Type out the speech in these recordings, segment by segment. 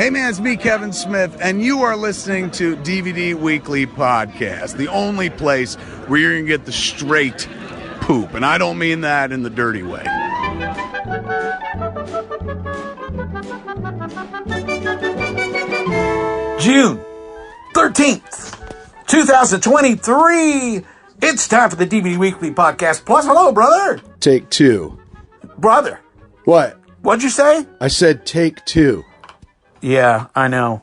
Hey man, it's me, Kevin Smith, and you are listening to DVD Weekly Podcast, the only place where you're going to get the straight poop. And I don't mean that in the dirty way. June 13th, 2023. It's time for the DVD Weekly Podcast. Plus, hello, brother. Take two. Brother. What? What'd you say? I said take two. Yeah, I know.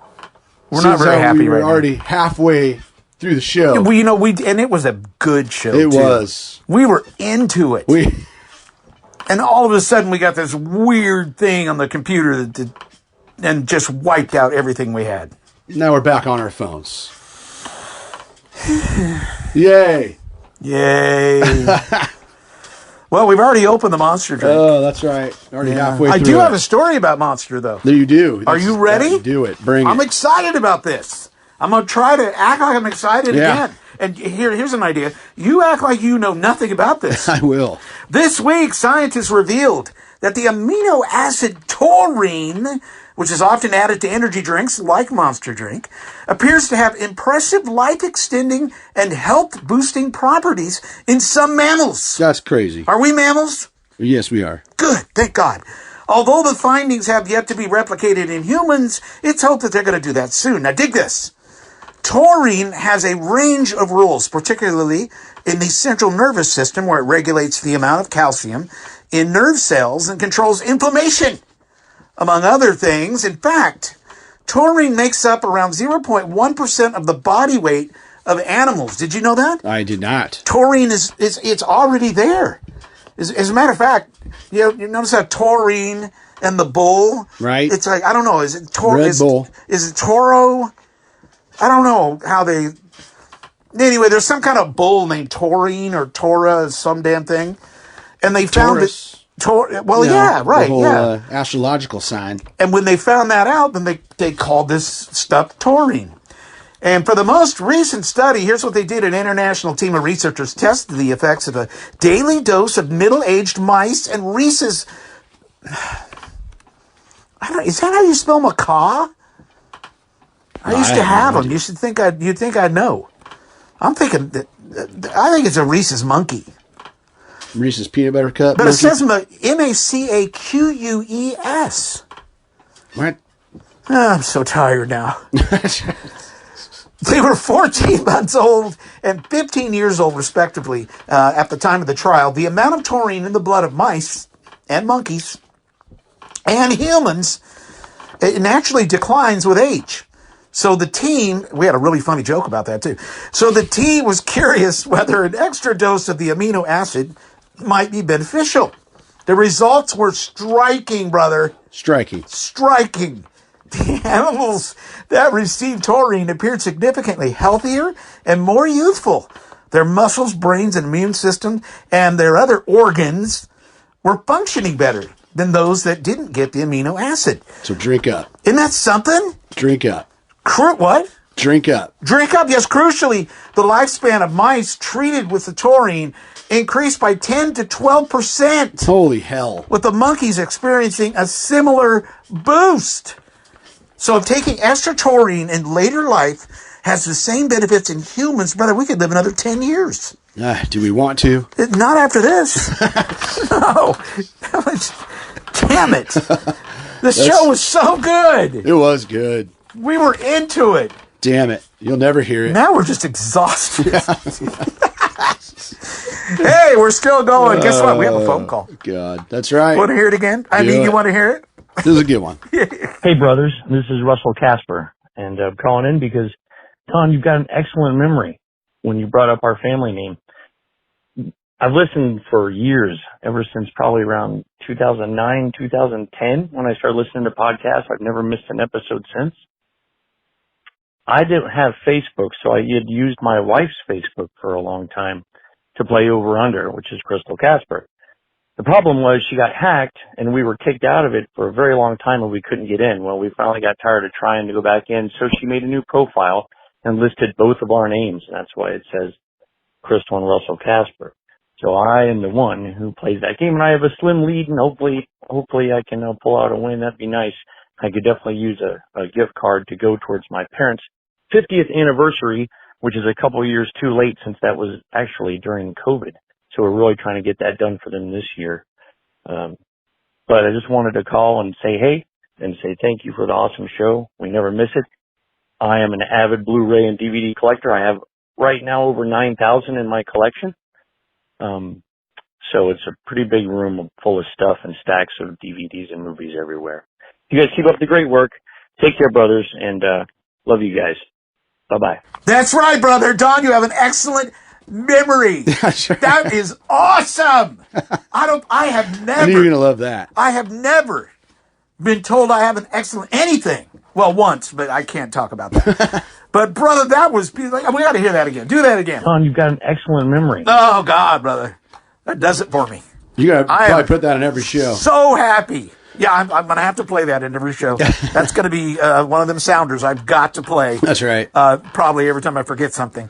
We're not very happy we were right now. already halfway through the show. Well, and it was a good show, It too. was. We were into it. And all of a sudden, we got this weird thing on the computer and just wiped out everything we had. Now we're back on our phones. Yay. Yay. Well, we've already opened the Monster drink. Oh, that's right. Already halfway through. I do have a story about Monster, though. There you do. Are you ready? Do it. Bring it. I'm excited about this. I'm going to try to act like I'm excited again. And here's an idea. You act like you know nothing about this. I will. This week, scientists revealed that the amino acid taurine, which is often added to energy drinks like Monster Drink, appears to have impressive life-extending and health-boosting properties in some mammals. That's crazy. Are we mammals? Yes, we are. Good, thank God. Although the findings have yet to be replicated in humans, it's hoped that they're going to do that soon. Now dig this. Taurine has a range of roles, particularly in the central nervous system, where it regulates the amount of calcium in nerve cells and controls inflammation, among other things. In fact, taurine makes up around 0.1% of the body weight of animals. Did you know that? I did not. Taurine it's already there. As a matter of fact, you notice how taurine and the bull, right? It's like, I don't know, is it Red Bull? Is it Toro? I don't know how they. Anyway, there's some kind of bull named Taurine or Tora, some damn thing, and they found Taurus. Yeah, right, the whole, yeah. Astrological sign. And when they found that out, then they called this stuff taurine. And for the most recent study, here's what they did. An international team of researchers tested the effects of a daily dose of middle-aged mice and rhesus. Is that how you spell macaw? I used to have them. You'd think I'd know. I'm thinking that I think it's a Reese's monkey. Reese's peanut butter cup. But monkey? it says MACAQUES. What? I'm so tired now. They were 14 months old and 15 years old, respectively, at the time of the trial. The amount of taurine in the blood of mice and monkeys and humans, it naturally declines with age. So the team, we had a really funny joke about that too. So the team was curious whether an extra dose of the amino acid might be beneficial. The results were striking, brother. Striking. The animals that received taurine appeared significantly healthier and more youthful. Their muscles, brains, and immune system and their other organs were functioning better than those that didn't get the amino acid. So drink up. Isn't that something? Drink up. What? Drink up. Drink up, yes. Crucially, the lifespan of mice treated with the taurine increased by 10 to 12%. Holy hell. With the monkeys experiencing a similar boost. So if taking extra taurine in later life has the same benefits in humans, brother, we could live another 10 years. Do we want to? Not after this. No. Damn it. The show was so good. It was good. We were into it. Damn it. You'll never hear it. Now we're just exhausted. Hey, we're still going. Guess what? We have a phone call. God, that's right. Want to hear it again? You want to hear it? This is a good one. Hey, brothers. This is Russell Casper. And I'm calling in because, Don, you've got an excellent memory when you brought up our family name. I've listened for years, ever since probably around 2009, 2010, when I started listening to podcasts. I've never missed an episode since. I didn't have Facebook, so I had used my wife's Facebook for a long time to play Over Under, which is Crystal Casper. The problem was she got hacked, and we were kicked out of it for a very long time, and we couldn't get in. Well, we finally got tired of trying to go back in, so she made a new profile and listed both of our names. That's why it says Crystal and Russell Casper. So I am the one who plays that game, and I have a slim lead, and hopefully I can pull out a win. That'd be nice. I could definitely use a gift card to go towards my parents' 50th anniversary, which is a couple of years too late since that was actually during COVID. So we're really trying to get that done for them this year. But I just wanted to call and say hey and say thank you for the awesome show. We never miss it. I am an avid Blu-ray and DVD collector. I have right now over 9,000 in my collection. So it's a pretty big room full of stuff and stacks of DVDs and movies everywhere. You guys keep up the great work. Take care, brothers, and love you guys. Bye-bye. That's right, brother. Don, you have an excellent memory. That is awesome. I have never. I knew you were going to love that. I have never been told I have an excellent anything. Well, once, but I can't talk about that. But, brother, that was, we got to hear that again. Do that again. Don, you've got an excellent memory. Oh, God, brother. That does it for me. You got to probably put that in every show. So happy. Yeah, I'm going to have to play that in every show. That's going to be one of them sounders I've got to play. That's right. Probably every time I forget something.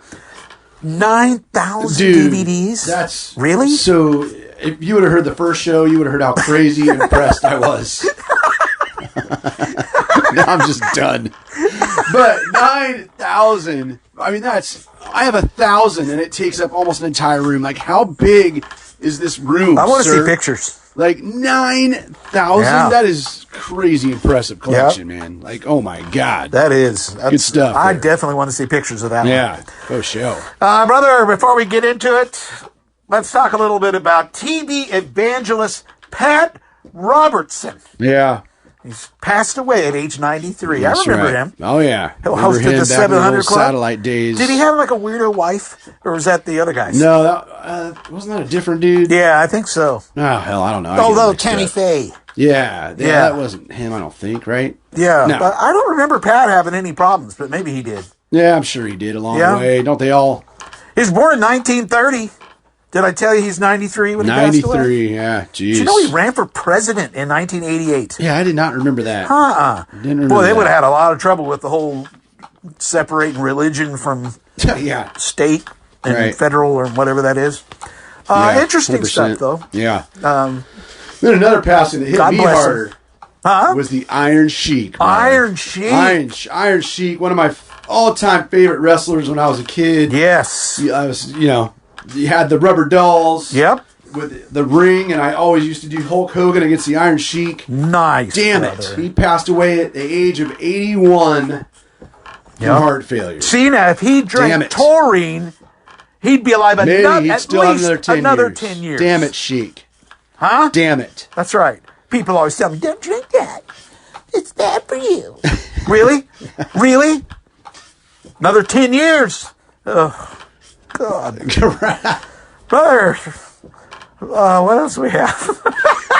9,000 DVDs? That's really? So if you would have heard the first show, you would have heard how crazy impressed I was. Now I'm just done. But 9,000, I mean, I have 1,000 and it takes up almost an entire room. Like, how big is this room, I want to see pictures. Like 9,000? Yeah. That is crazy impressive collection, man. Like, oh my God. That's good stuff. I there. definitely want to see pictures of that. Yeah, for sure. Brother, before we get into it, let's talk a little bit about TV evangelist Pat Robertson. Yeah. He's passed away at age 93. That's I remember right. him. Oh, yeah. He hosted the 700 Club. Satellite days. Did he have like a weirdo wife, or was that the other guys? No, wasn't that a different dude? Yeah, I think so. Oh, hell, I don't know. Although Tammy Faye. Yeah, that wasn't him, I don't think, right? Yeah, No. but I don't remember Pat having any problems, but maybe he did. Yeah, I'm sure he did along the way. Don't they all? He was born in 1930. Did I tell you he's 93 when he passed away? 93, yeah. Jeez. Did you know he ran for president in 1988? Yeah, I did not remember that. Didn't remember Boy, they that. would have had a lot of trouble with the whole separating religion from Yeah. state and Right. federal or whatever that is. Yeah, Interesting 100%. stuff, though. Yeah. Then another passing that hit God me bless harder him. was the Iron Sheik. man. Iron Sheik. Iron Sheik, one of my all-time favorite wrestlers when I was a kid. Yes. I was, you had the rubber dolls. Yep. With the ring, and I always used to do Hulk Hogan against the Iron Sheik. Nice. Damn brother. it. He passed away at the age of 81 from heart failure. See, now, if he Damn drank it. taurine, he'd be alive Maybe he'd at still have least another 10 10 years. years. Damn it, Sheik. Huh? Damn it. That's right. People always tell me, don't drink that. It's bad for you. Really? Really? Another 10 years. Oh, God. Brother, what else do we have?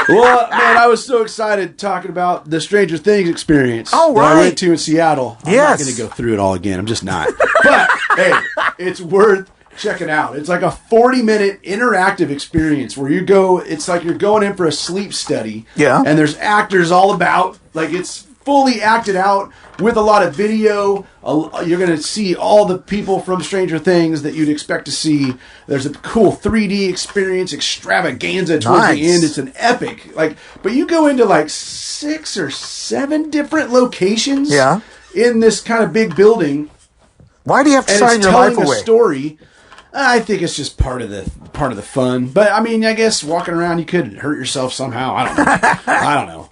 Well, man, I was so excited talking about the Stranger Things experience Oh, that I right. went to in Seattle. I'm Yes. not going to go through it all again. I'm just not. But, hey, it's worth checking out. It's like a 40-minute interactive experience where it's like you're going in for a sleep study. Yeah. And there's actors all about. Like, it's fully acted out with a lot of video. You're going to see all the people from Stranger Things that you'd expect to see. There's a cool 3D experience extravaganza towards Nice. the end. It's an epic. But you go into like 6 or 7 different locations Yeah. in this kind of big building, Why do you have to and sign it's your life telling a away? story. I think it's just part of the fun. But I mean, I guess walking around you could hurt yourself somehow. I don't know. I don't know.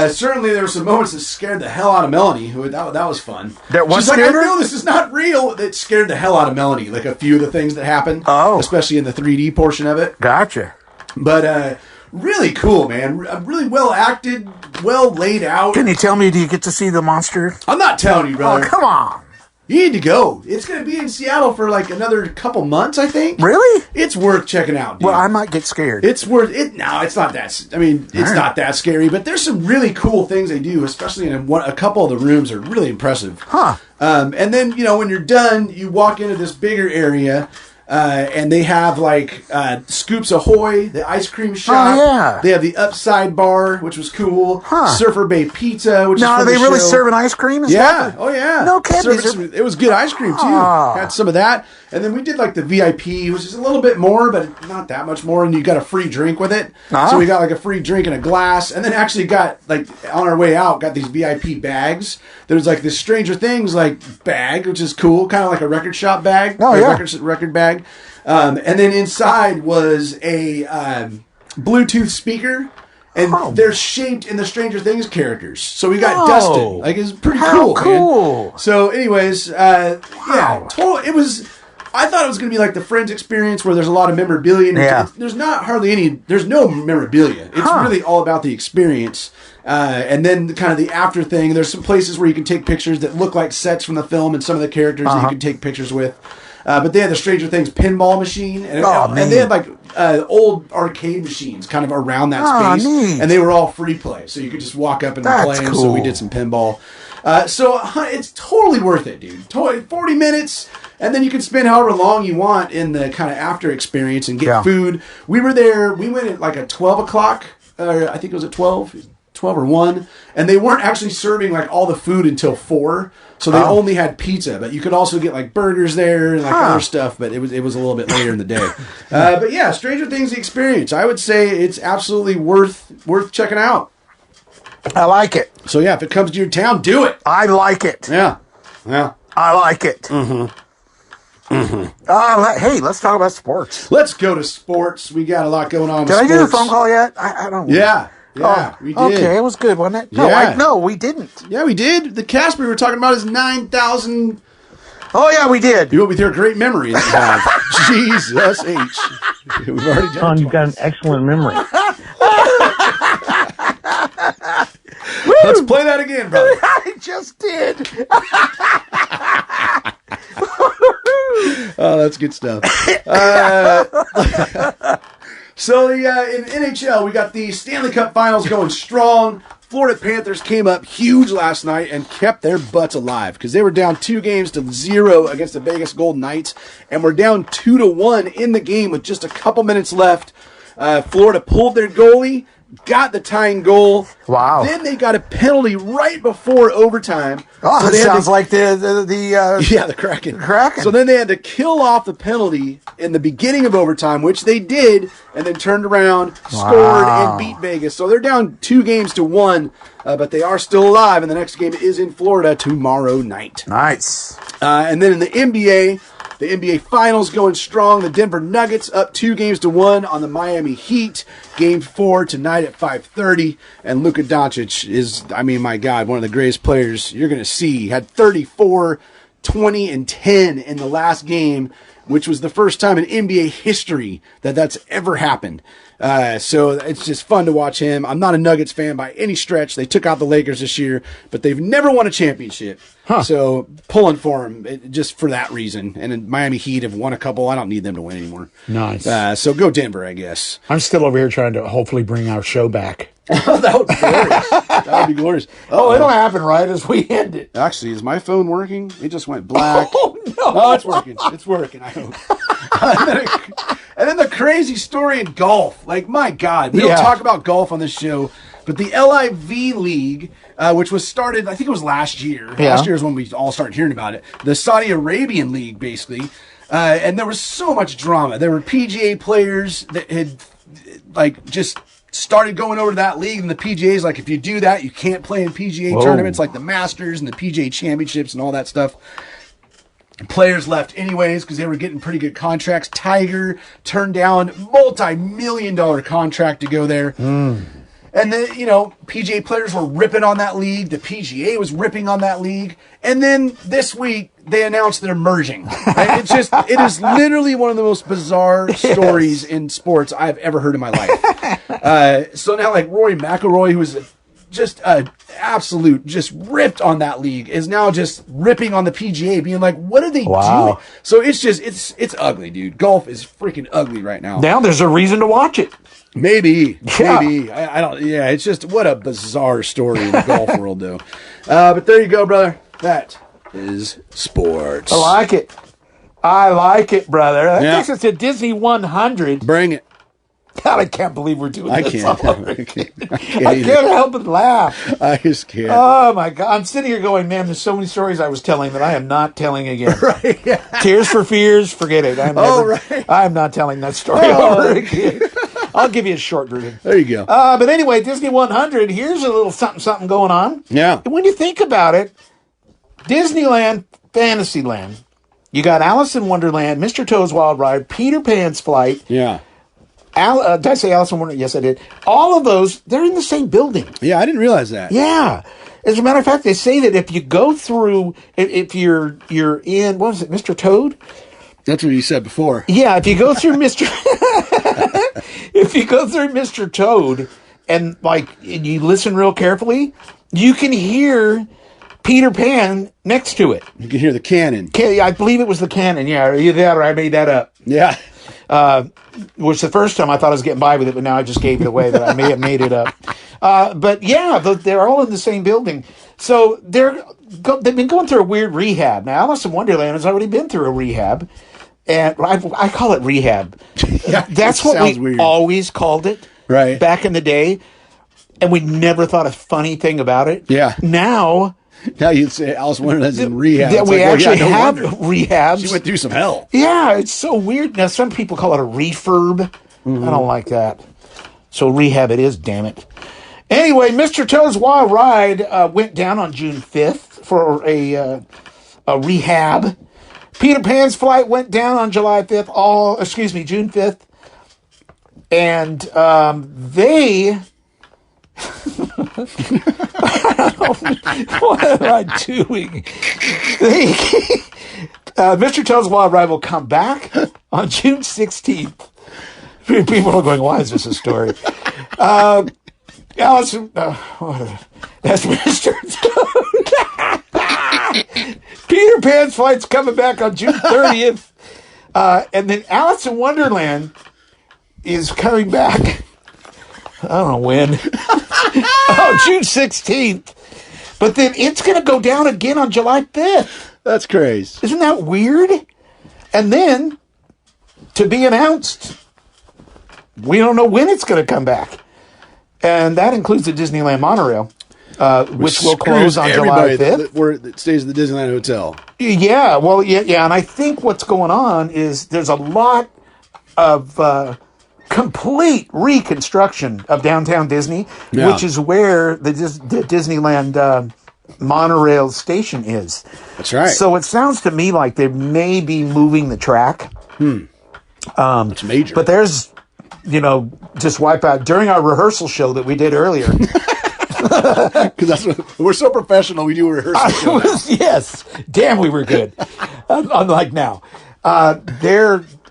Certainly, there were some moments that scared the hell out of Melanie. That was fun. That was She's like, scared I her? know this is not real. That scared the hell out of Melanie. Like a few of the things that happened. Oh. Especially in the 3D portion of it. Gotcha. But really cool, man. Really well acted, well laid out. Can you tell me, do you get to see the monster? I'm not telling you, Oh, brother. come on. You need to go. It's going to be in Seattle for like another couple months, I think. Really? It's worth checking out, dude. Well, I might get scared. It's worth it. No, it's not that. I mean, it's right. not that scary, but there's some really cool things they do, especially in a couple of the rooms are really impressive. Huh. And then, when you're done, you walk into this bigger area, and they have like Scoops Ahoy, the ice cream shop. Oh, yeah. They have the Upside Bar, which was cool. Huh. Surfer Bay Pizza, which Now, is are for they the really show. serving ice cream? And Yeah. stuff? Oh, yeah. No kidding. It was good ice cream, too. Ah. Had some of that. And then we did like the VIP, which is a little bit more, but not that much more. And you got a free drink with it. So we got like a free drink and a glass. And then actually got like on our way out, got these VIP bags. There's like this Stranger Things like bag, which is cool. Kind of like a record shop bag. Oh, yeah. Record bag. And then inside was a Bluetooth speaker. And they're shaped in the Stranger Things characters. So we got Dustin. Like, it's pretty cool, man. So, anyways, yeah, it was... I thought it was going to be like the Friends experience where there's a lot of memorabilia. Yeah. There's not hardly any... There's no memorabilia. It's really all about the experience. And then kind of the after thing. There's some places where you can take pictures that look like sets from the film and some of the characters that you can take pictures with. But they had the Stranger Things pinball machine. And they had like old arcade machines kind of around that space. Neat. And they were all free play. So you could just walk up and play them. Cool. So we did some pinball. So it's totally worth it, dude. 40 minutes. And then you can spend however long you want in the kind of after experience and get food. We were there. We went at like at 12 o'clock. I think it was at 12 or 1. And they weren't actually serving like all the food until 4. So they only had pizza, but you could also get like burgers there and like other stuff. But it was a little bit later in the day. But yeah, Stranger Things the experience. I would say it's absolutely worth checking out. I like it. So yeah, if it comes to your town, do it. I like it. Yeah. I like it. Hey, let's talk about sports. Let's go to sports. We got a lot going on. Did I do the phone call yet? I don't. Yeah, we did. Okay, it was good, wasn't it? No, we didn't. Yeah, we did. The Casper we were talking about is 9,000. Oh yeah, we did. You went with your great memory that you have. Jesus H. We've already done. Tom, you've got an excellent memory. Let's play that again, brother. I just did. Oh, that's good stuff. So in NHL, we got the Stanley Cup Finals going strong. Florida Panthers came up huge last night and kept their butts alive because they were down 2-0 against the Vegas Golden Knights, and were down 2-1 in the game with just a couple minutes left. Florida pulled their goalie, got the tying goal. Wow. Then they got a penalty right before overtime. Oh, so that sounds like the Kraken. Kraken. So then they had to kill off the penalty in the beginning of overtime, which they did, and then turned around, scored, and beat Vegas. So they're down 2-1, but they are still alive, and the next game is in Florida tomorrow night. Nice. And then in the NBA Finals going strong. The Denver Nuggets up 2-1 on the Miami Heat. Game 4 tonight at 5:30. And Luka Doncic is, my God, one of the greatest players you're going to see. He had 34, 20, and 10 in the last game, which was the first time in NBA history that's ever happened. So it's just fun to watch him. I'm not a Nuggets fan by any stretch. They took out the Lakers this year, but they've never won a championship. So pulling for them just for that reason. And then Miami Heat have won a couple. I don't need them to win anymore. Nice. So go Denver, I guess. I'm still over here trying to hopefully bring our show back. That would be glorious. That would be glorious. It'll happen right as we end it. Actually, is my phone working? It just went black. Oh, no. Oh, it's working. It's working, I hope. And then the crazy story in golf. Like, my God, we don't talk about golf on this show, but the LIV League, which was started, I think it was last year. Last year is when we all started hearing about it. The Saudi Arabian League, basically. And there was so much drama. There were PGA players that had, just started going over to that league, and the PGA's like, if you do that, you can't play in PGA tournaments like the Masters and the PGA Championships and all that stuff. Players left anyways because they were getting pretty good contracts. Tiger turned down multi-million-dollar contract to go there. And then, PGA players were ripping on that league. The PGA was ripping on that league. And then this week, they announced they're merging. Right? It is literally one of the most bizarre stories in sports I've ever heard in my life. So now, like, Rory McIlroy, who was just just ripped on that league, is now just ripping on the PGA, being like, what are they doing? So it's ugly, dude. Golf is freaking ugly right now. Now there's a reason to watch it. Maybe. I don't. Yeah, it's just what a bizarre story in the golf world, though. But there you go, brother. That is sports. I like it, brother. That takes us to Disney 100. Bring it. God, I can't believe we're doing I this. can't. already. I I can't. can't help but laugh. I just can't. Oh my God. I'm sitting here going, man, there's so many stories I was telling that I am not telling again. Right. Yeah. Tears for Fears, forget it. Right. I'm not telling that story over again. I'll give you a short version. There you go. But anyway, Disney 100, here's a little something going on. Yeah. And when you think about it, Disneyland, Fantasyland, you got Alice in Wonderland, Mr. Toad's Wild Ride, Peter Pan's Flight. Yeah. Did I say Alice in Wonderland? Yes, I did. All of those, they're in the same building. Yeah, I didn't realize that. Yeah. As a matter of fact, they say that if you go through, if you're in, what was it, Mr. Toad? That's what you said before. Yeah, if you go through if you go through Mr. Toad and you listen real carefully, you can hear Peter Pan next to it. You can hear the cannon. I believe it was the cannon. Yeah, are you that or I made that up? Yeah. Which the first time I thought I was getting by with it, but now I just gave it away that I may have made it up. But yeah, they're all in the same building. So they've been going through a weird rehab. Now, Alice in Wonderland has already been through a rehab. And I call it rehab. Yeah, that's what we weird. always called it Right. back in the day. And we never thought a funny thing about it. Yeah. Now you'd say Alice in Wonderland's in rehab. that It's we like, well, actually yeah, no have wonder. rehabs. She went through some hell. Yeah, it's so weird. Now, some people call it a refurb. I don't like that. So rehab it is, damn it. Anyway, Mr. Toad's Wild Ride went down on June 5th for a rehab. Peter Pan's Flight went down on June 5th. And they... what am I doing? Mr. Toad's Wild Ride will come back on June 16th. People are going, why is this a story? Allison, that's Mr. Toad. Peter Pan's Flight's coming back on June 30th. And then Alice in Wonderland is coming back. I don't know when. June 16th. But then it's going to go down again on July 5th. That's crazy. Isn't that weird? And then, to be announced, we don't know when it's going to come back. And that includes the Disneyland monorail, which will close on July 5th. That stays at the Disneyland Hotel. Yeah, well, yeah. And I think what's going on is there's a lot of complete reconstruction of downtown Disney, which is where the Disneyland monorail station is. That's right. So it sounds to me like they may be moving the track. It's major. But there's, just wipe out during our rehearsal show that we did earlier. Because we're so professional, we do a rehearsal show. Yes. Damn, we were good. Unlike now.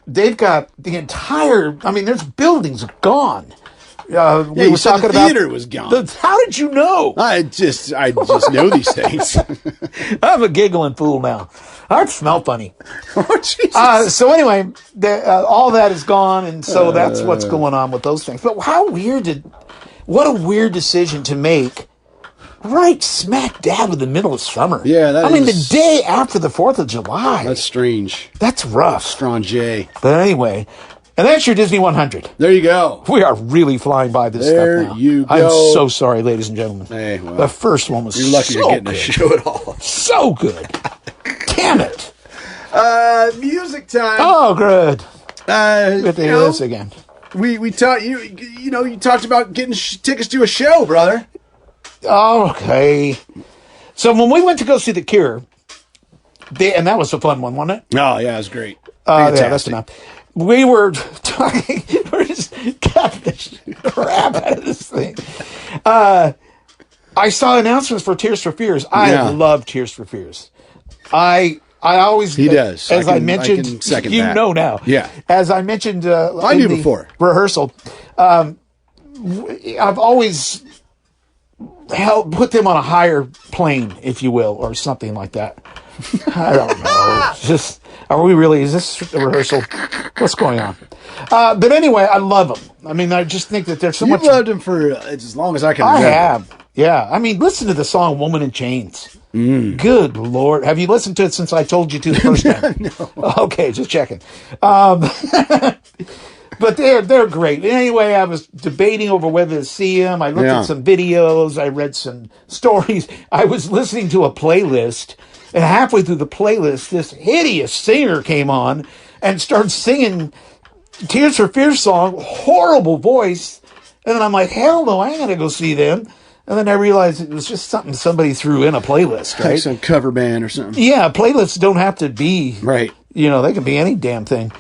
They've got the entire, there's buildings gone. We were talking the theater was gone. How did you know? I just know these things. I'm a giggling fool now. I smell funny. Oh, Jesus. So anyway, all that is gone, and so that's what's going on with those things. But what a weird decision to make right smack dab in the middle of summer. Yeah, the day after the 4th of July. That's strange. That's rough. Strong J. But anyway, and that's your Disney 100. There you go. We are really flying by this there stuff now. You go. I'm so sorry, ladies and gentlemen. Hey, well, the first one was you're lucky so you're getting good. a show at all. So good. Damn it. Music time. Oh, good. Good to hear this again. We talked. You talked about getting tickets to a show, brother. Okay. So when we went to go see The Cure, and that was a fun one, wasn't it? Oh yeah, it was great. Yeah, that's enough. We were talking. We're just cutting the crap out of this thing. I saw announcements for Tears for Fears. I love Tears for Fears. I always does. As I mentioned, I can second you that. know now. Yeah. As I mentioned, I knew before rehearsal. I've always put them on a higher plane, if you will, or something like that. I don't know. It's just, is this a rehearsal? What's going on? But anyway, I love them. I just think that there's so much. You've loved them for as long as I can remember. I have. Yeah. Listen to the song Woman in Chains. Good Lord. Have you listened to it since I told you to the first time? No. Okay, just checking. But they're great. Anyway, I was debating over whether to see them. I looked at some videos. I read some stories. I was listening to a playlist, and halfway through the playlist, this hideous singer came on and started singing Tears for Fears song, horrible voice. And then I'm like, hell no, I ain't gonna go see them. And then I realized it was just something somebody threw in a playlist, right? Like some cover band or something. Yeah, playlists don't have to be Right. They can be any damn thing.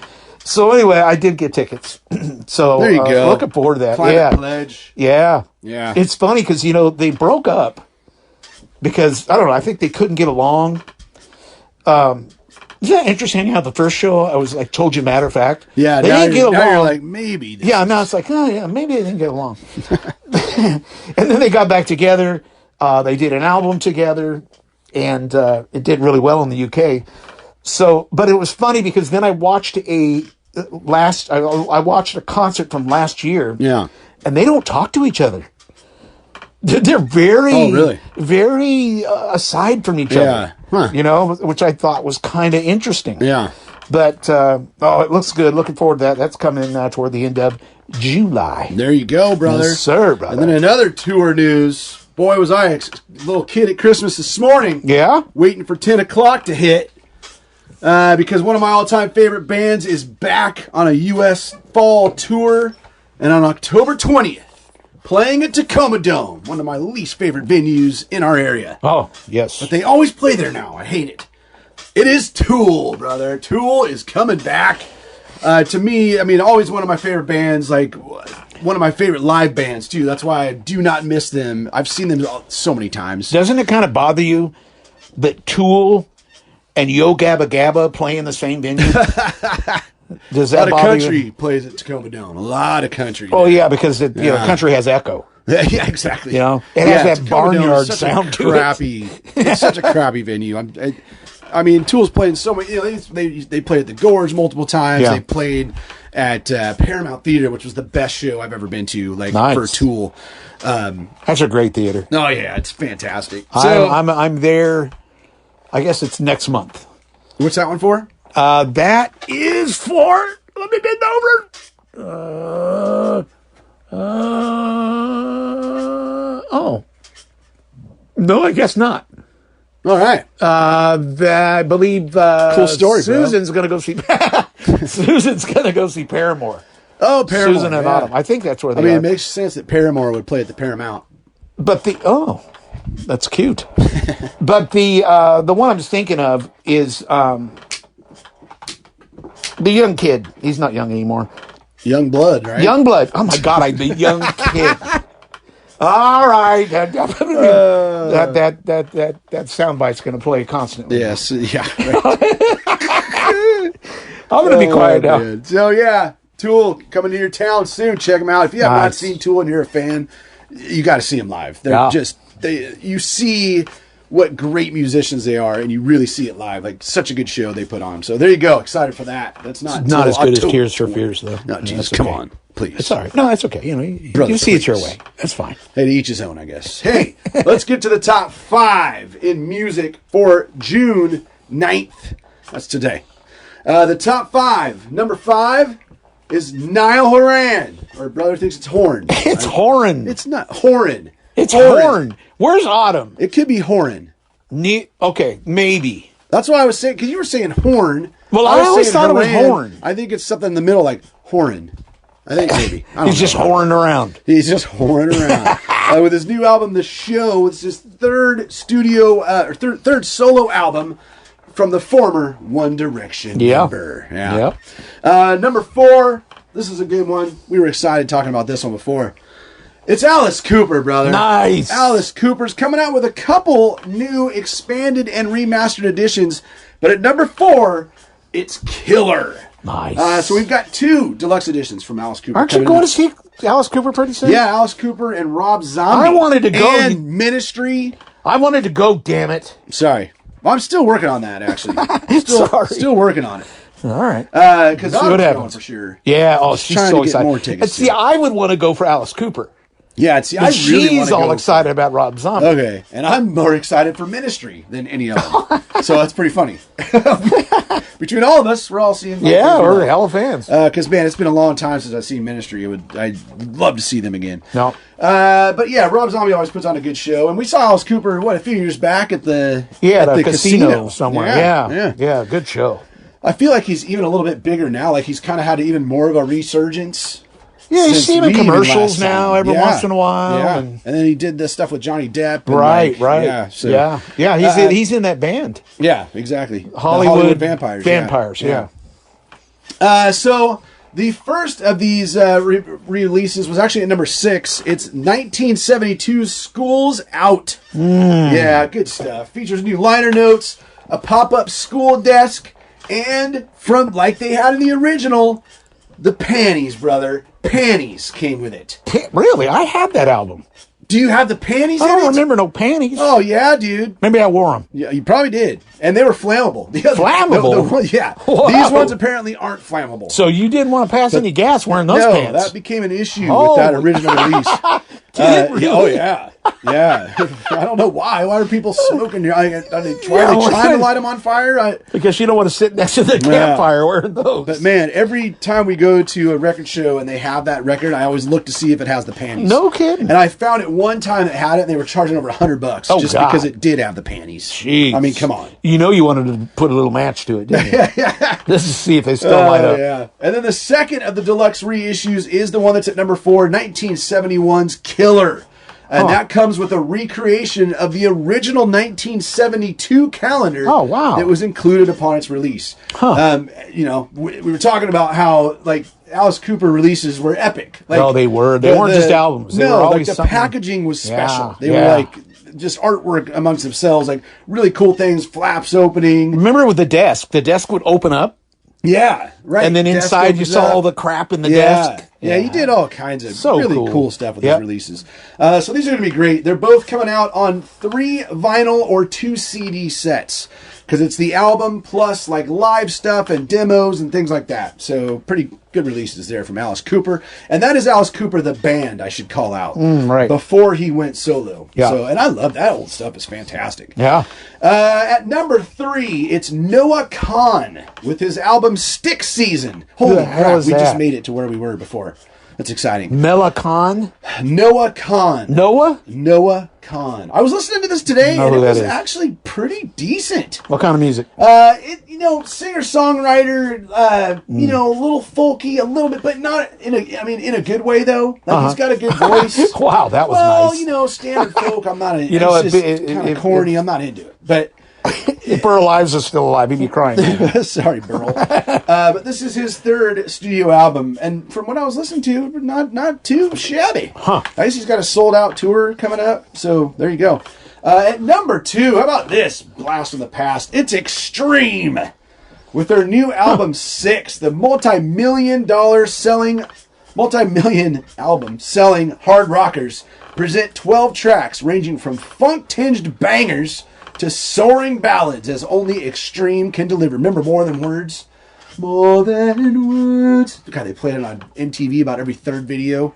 So anyway, I did get tickets. So There you go. Looking forward to that. Climate Pledge. Yeah. Yeah. It's funny because, they broke up because, I don't know, I think they couldn't get along. Isn't that interesting how the first show I was like, told you matter of fact? Yeah, they now didn't get you're, along. now you're like, maybe. Yeah, now it's like, oh yeah, maybe they didn't get along. And then they got back together. They did an album together, and it did really well in the UK. So, but it was funny because then I watched I watched a concert from last year. Yeah. And they don't talk to each other. They're very, very aside from each other. Huh. Which I thought was kind of interesting. Yeah. But, it looks good. Looking forward to that. That's coming toward the end of July. There you go, brother. Yes, sir, brother. And then another tour news. Boy, was I a little kid at Christmas this morning. Yeah? Waiting for 10 o'clock to hit. Because one of my all-time favorite bands is back on a U.S. fall tour. And on October 20th, playing at Tacoma Dome, one of my least favorite venues in our area. Oh, yes. But they always play there now. I hate it. It is Tool, brother. Tool is coming back. To me, always one of my favorite bands, like one of my favorite live bands, too. That's why I do not miss them. I've seen them so many times. Doesn't it kind of bother you that Tool and Yo Gabba Gabba play in the same venue? Does that a lot of bother country you? Plays at Tacoma Dome. A lot of country. Oh, yeah, because country has echo. Yeah, exactly. It has that Tacoma Dome barnyard is such sound a to crappy, It's such a crappy venue. Tool's played in so many. They played at the Gorge multiple times. Yeah. They played at Paramount Theater, which was the best show I've ever been to. Nice. For Tool. That's a great theater. Oh yeah, it's fantastic. So I'm there. I guess it's next month. what's that one for? That is for. Let me bend over. Oh. No, I guess not. All right. I believe Cool story, bro. Susan's going to go see. Susan's going to go see Paramore. Oh, Paramore. Susan and yeah. Autumn. I think that's where they are. it makes sense that Paramore would play at the Paramount. But that's cute. But the one I'm just thinking of is the young kid. He's not young anymore. Young Blood, right? Young Blood. Oh my God, the young kid. All right, that soundbite's going to play constantly. Yes. Yeah. Right. I'm going to be quiet now. Man. So yeah, Tool coming to your town soon. Check them out. If you have not Nice. seen Tool and you're a fan, you got to see them live. They're you see what great musicians they are, and you really see it live. Like such a good show they put on. So there you go. Excited for that. That's not Not until as good as October. Tears for Fears, though. No, Yeah, Jesus, that's come okay. on, please. It's all right. No, it's okay. You Brother, see it your please. way. That's fine. Hey, to each his own, I guess. Hey, let's get to the top 5 in music for June 9th. That's today. The top 5. Number 5 is Niall Horan. Our brother thinks it's Horn. It's Horan. It's not Horan. It's Horn. Where's Autumn? It could be Horan. Okay, maybe. That's what I was saying, because you were saying Horn. Well, I was always saying thought it was Horan. Horn. I think it's something in the middle, like Horan. I think maybe. I don't He's just know. whoring around. He's just whoring around. With his new album, The Show, it's his third solo album from the former One Direction member. Yeah. Number 4, this is a good one. We were excited talking about this one before. It's Alice Cooper, brother. Nice. Alice Cooper's coming out with a couple new expanded and remastered editions. But at number 4, it's Killer. Nice. So we've got 2 deluxe editions from Alice Cooper. Aren't you going to see Alice Cooper pretty soon? Yeah, Alice Cooper and Rob Zombie. I wanted to go. And Ministry. I wanted to go, damn it. Sorry. Well, I'm still working on that, actually. Sorry. Still working on it. All right. Because See I'm what going happens. for sure. Yeah, she's trying so to get excited. more tickets, And see, too. I would want to go for Alice Cooper. Yeah, see, I But really want she's to all go. excited about Rob Zombie. Okay, and I'm more excited for Ministry than any of them. So that's pretty funny. Between all of us, we're all seeing. Yeah, we're hella fans. Because man, it's been a long time since I've seen Ministry. I'd love to see them again. No. But yeah, Rob Zombie always puts on a good show, and we saw Alice Cooper a few years back at the at the casino somewhere. Yeah, good show. I feel like he's even a little bit bigger now. Like he's kind of had even more of a resurgence. Yeah, you since see him in we even commercials last saw now him. every once in a while. Yeah. And then he did this stuff with Johnny Depp. And right. Yeah, so, He's in that band. Yeah, exactly. The Hollywood Vampires. Vampires, yeah. So the first of these releases was actually at number 6. It's 1972 School's Out. Yeah, good stuff. Features new liner notes, a pop-up school desk, and from like they had in the original, the panties, brother. Panties came with it. Really? I had that album. Do you have the panties I in don't it? remember no panties. Oh, yeah, dude. Maybe I wore them. Yeah, you probably did. And they were flammable. Flammable? Yeah. Whoa. These ones apparently aren't flammable. So you didn't want to pass any gas wearing those No, pants. that became an issue with that original release. Really? Oh, yeah. Yeah. I don't know why. Why are people smoking? Are they trying to light them on fire? Because you don't want to sit next to the campfire wearing those. But man, every time we go to a record show and they have that record, I always look to see if it has the panties. No kidding. And I found it one time that had it, and they were charging over $100 just God. because it did have the panties. Jeez. I mean, come on. You know you wanted to put a little match to it, didn't you? Just to see if they still light up. Yeah. And then the second of the deluxe reissues is the one that's at number 4, 1971's Killer. And that comes with a recreation of the original 1972 calendar. Oh, wow. That was included upon its release. We were talking about how, like, Alice Cooper releases were epic. Like, No, they were. They weren't just albums. They were always the something. packaging was special. Yeah, They were like just artwork amongst themselves, like really cool things, flaps opening. Remember with the desk? The desk would open up, Yeah, right. and then Desk inside you opens saw up. all the crap in the Yeah. desk. Yeah, he did all kinds of So really cool. cool stuff with Yep. his releases. So these are going to be great. They're both coming out on 3 vinyl or 2 CD sets because it's the album plus like live stuff and demos and things like that. So pretty good releases there from Alice Cooper. And that is Alice Cooper, the band, I should call out. Right. Before he went solo. Yeah. So, and I love that old stuff. It's fantastic. Yeah. At number 3, it's Noah Kahan with his album Stick Season. Holy the hell crap, is we just that? made it to where we were before. That's exciting. Melicon? Noah Kahan. Noah? Noah Kahan. I was listening to this today, Know and it who that was is. actually pretty decent. What kind of music? Singer-songwriter, a little folky, a little bit, but not in a good way, though. Like, he's got a good voice. Wow, that was Well, nice. standard folk, I'm not into. know, It's it- kind it- of corny, I'm not into it. But If Burl Ives is still alive, he'd be crying. sorry, Burl. But this is his 3rd studio album, and from what I was listening to, not too shabby. Huh. I guess he's got a sold-out tour coming up, so there you go. At number 2, how about this blast from the past? It's Extreme with their new album 6, the multi-million album selling hard rockers present 12 tracks ranging from funk-tinged bangers to soaring ballads as only Extreme can deliver. Remember More Than Words? More Than Words. God, they played it on MTV about every 3rd video.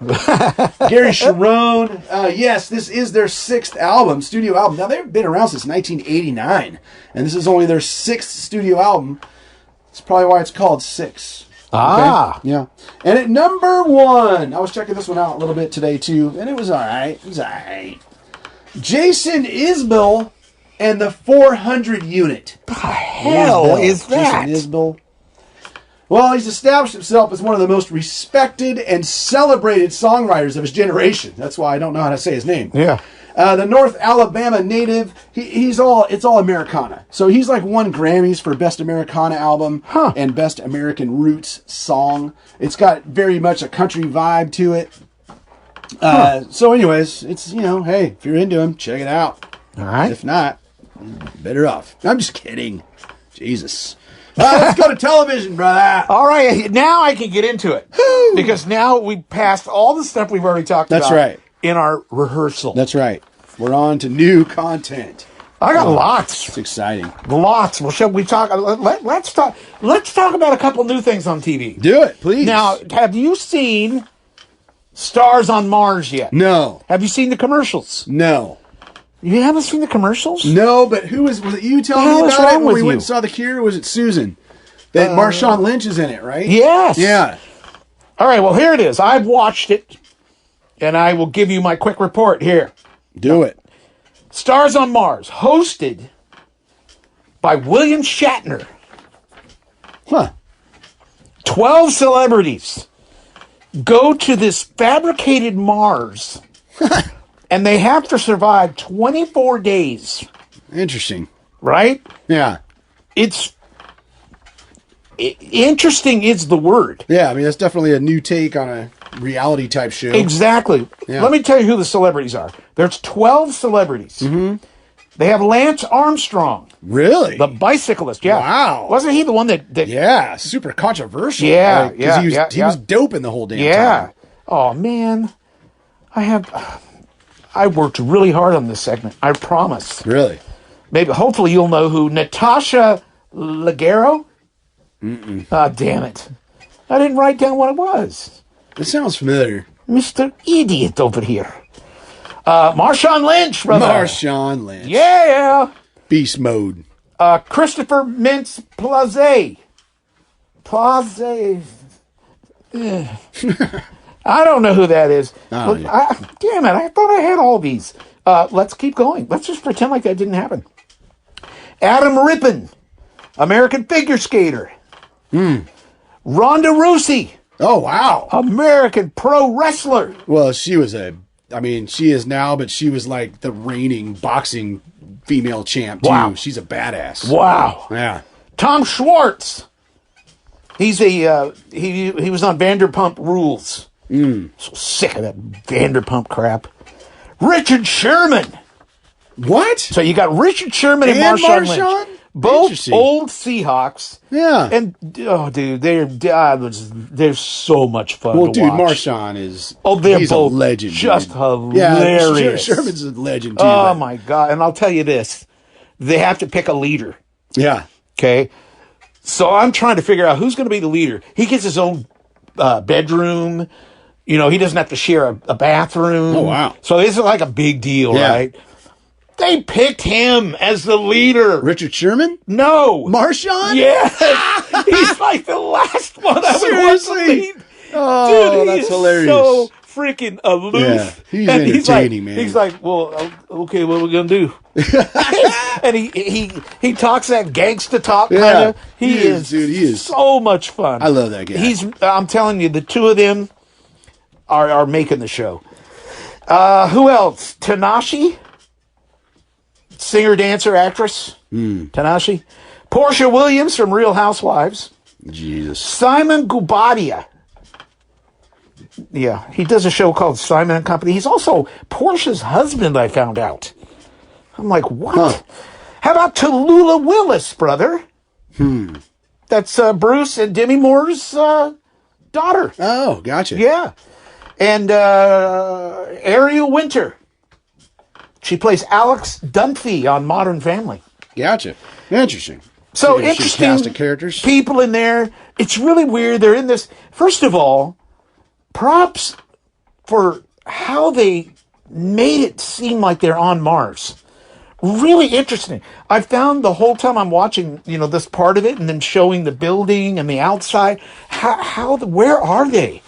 Gary Sharon. Yes, this is their 6th studio album. Now, they've been around since 1989, and this is only their 6th studio album. That's probably why it's called 6. Ah. Yeah. And at number 1, I was checking this one out a little bit today, too, and it was all right. Jason Isbell and the 400 Unit. Hell is that? Jason Isbell. Well, he's established himself as one of the most respected and celebrated songwriters of his generation. That's why I don't know how to say his name. Yeah. The North Alabama native, it's all Americana. So he's like won Grammys for Best Americana Album and Best American Roots Song. It's got very much a country vibe to it. So anyways, it's, hey, if you're into him, check it out. All right. If not, better off. I'm just kidding. Jesus. Let's go to television, brother. All right, now I can get into it. Because now we passed all the stuff we've already talked about. That's right. In our rehearsal. That's right. We're on to new content. I got lots. It's exciting. Lots. Well, shall we talk? Let's talk. Let's talk about a couple new things on TV. Do it, please. Now, have you seen Stars on Mars yet. No. Have you seen the commercials? No. You haven't seen the commercials? No, but was it you telling me hell is about it wrong when we with went you? and saw the Cure? Or was it Susan? That Marshawn Lynch is in it, right? Yes. Yeah. All right, well, here it is. I've watched it, and I will give you my quick report here. Do it. Stars on Mars, hosted by William Shatner. Huh. 12 celebrities go to this fabricated Mars, and they have to survive 24 days, Interesting. right? Yeah. Interesting is the word. Yeah, I mean, that's definitely a new take on a reality type show. Exactly. Yeah. Let me tell you who the celebrities are. There's 12 celebrities. Mm-hmm. They have Lance Armstrong, Really? the bicyclist. Yeah. Wow. Wasn't he the one that Yeah, super controversial. Yeah, Like, 'cause yeah, he was, yeah, he yeah. was doping the whole damn Yeah. time. Oh man, I worked really hard on this segment. I promise. Really? Maybe, hopefully, you'll know who Natasha Leggero. Ah, damn it! I didn't write down what it was. This sounds familiar. Mr. Idiot over here. Marshawn Lynch, brother. Marshawn Lynch. Yeah. Beast mode. Christopher Mintz Plaze. I don't know who that is. Oh, Look, yeah. Damn it, I thought I had all these. Let's keep going. Let's just pretend like that didn't happen. Adam Rippon, American figure skater. Ronda Rousey, Oh, wow. American pro wrestler. Well, she is now, but she was like the reigning boxing female champ, too. Wow. She's a badass. Wow. Yeah. Tom Schwartz. He's he was on Vanderpump Rules. So sick of that Vanderpump crap. Richard Sherman. What? So you got Richard Sherman and And Marshawn Marshawn? Lynch. Both Interesting. old Seahawks. Yeah. And, oh, dude, they're so much fun Well, to dude, watch. Marshawn is They're both both a legend. just dude. hilarious. Yeah, Sherman's a legend, too. Oh, but- my God. And I'll tell you this. They have to pick a leader, Yeah. okay? So I'm trying to figure out who's going to be the leader. He gets his own bedroom. You know, he doesn't have to share a bathroom. Oh, wow. So this is like a big deal, Yeah. right? They picked him as the leader. Richard Sherman? No. Marshawn? Yes. He's like the last one I would want to Seriously? lead. Oh, Dude, that's he's hilarious. so freaking aloof. Yeah, he's And entertaining, like, man. He's like, well, okay, what are we gonna do? And he talks that gangsta talk kind Yeah, of. He is, dude. He is. so much fun. I love that guy. I'm telling you, the two of them are making the show. Who else? Tanashi, singer, dancer, actress. Tanashi, Portia Williams from Real Housewives. Jesus. Simon Gubadia. Yeah, he does a show called Simon and Company. He's also Portia's husband, I found out. I'm like, what? Huh. How about Tallulah Willis, brother? That's Bruce and Demi Moore's daughter. Oh, gotcha. Yeah. And Ariel Winter. She plays Alex Dunphy on Modern Family. Gotcha. Interesting. So She interesting cast of characters. people in there. It's really weird. They're in this. First of all, props for how they made it seem like they're on Mars. Really interesting. I found the whole time I'm watching, this part of it, and then showing the building and the outside. Where are they?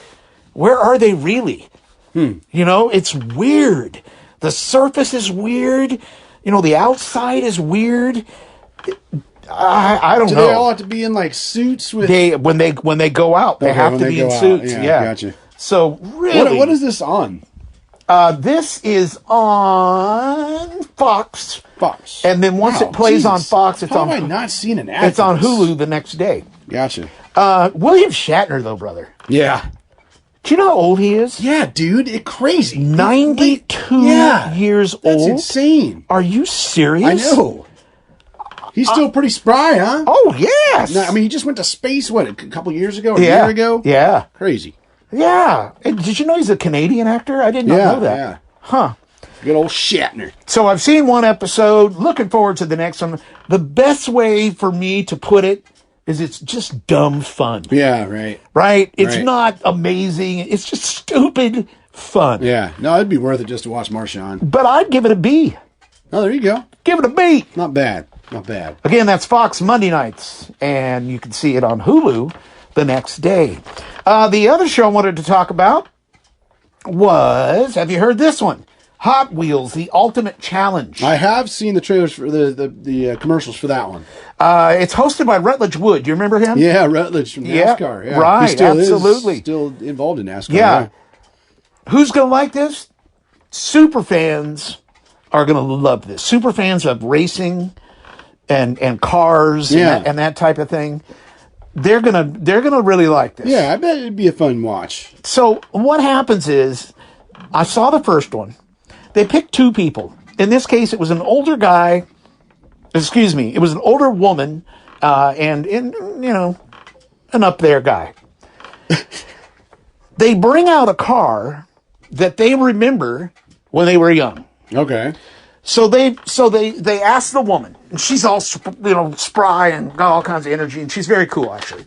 Where are they really? It's weird. The surface is weird. The outside is weird. I don't Do know. they all have to be in like suits with? When they go out, they Okay, have when to they be in go out. suits. Yeah, Yeah, gotcha. So really, What is this on? this is on Fox, Fox. and then once Wow, it plays on Jesus. Fox, it's How on. have I not seen an ad? It's for on this? Hulu the next day. Gotcha. William Shatner, though, brother. Yeah. Do you know how old he is? Yeah, dude. It's crazy. 92 Yeah. years That's old. insane. Are you serious? I know. He's still pretty spry, huh? Oh yes. No, I mean, he just went to space, a couple years ago, or a yeah. year ago? Yeah. Crazy. Yeah. And did you know he's a Canadian actor? I did not know that. Yeah. Huh. Good old Shatner. So I've seen one episode. Looking forward to the next one. The best way for me to put it is it's just dumb fun. Yeah, right. Right? It's Right. not amazing. It's just stupid fun. Yeah. No, it'd be worth it just to watch Marshawn. But I'd give it a B. Oh, there you go. Give it a B. Not bad. Not bad. Again, that's Fox Monday nights, and you can see it on Hulu the next day. The other show I wanted to talk about was, have you heard this one? Hot Wheels, The Ultimate Challenge. I have seen the trailers for the commercials for that one. It's hosted by Rutledge Wood. Do you remember him? Yeah, Rutledge from Yeah, NASCAR. Yeah, right, He still absolutely. Is still involved in NASCAR. Yeah. Who's going to like this? Super fans are going to love this. Super fans of racing and cars Yeah. and that type of thing. They're gonna really like this. Yeah, I bet it'd be a fun watch. So what happens is, I saw the first one. They picked two people. In this case, it was an older guy. Excuse me. It was an older woman, and an up there guy. They bring out a car that they remember when they were young. Okay. So they asked the woman, and she's all spry and got all kinds of energy, and she's very cool actually.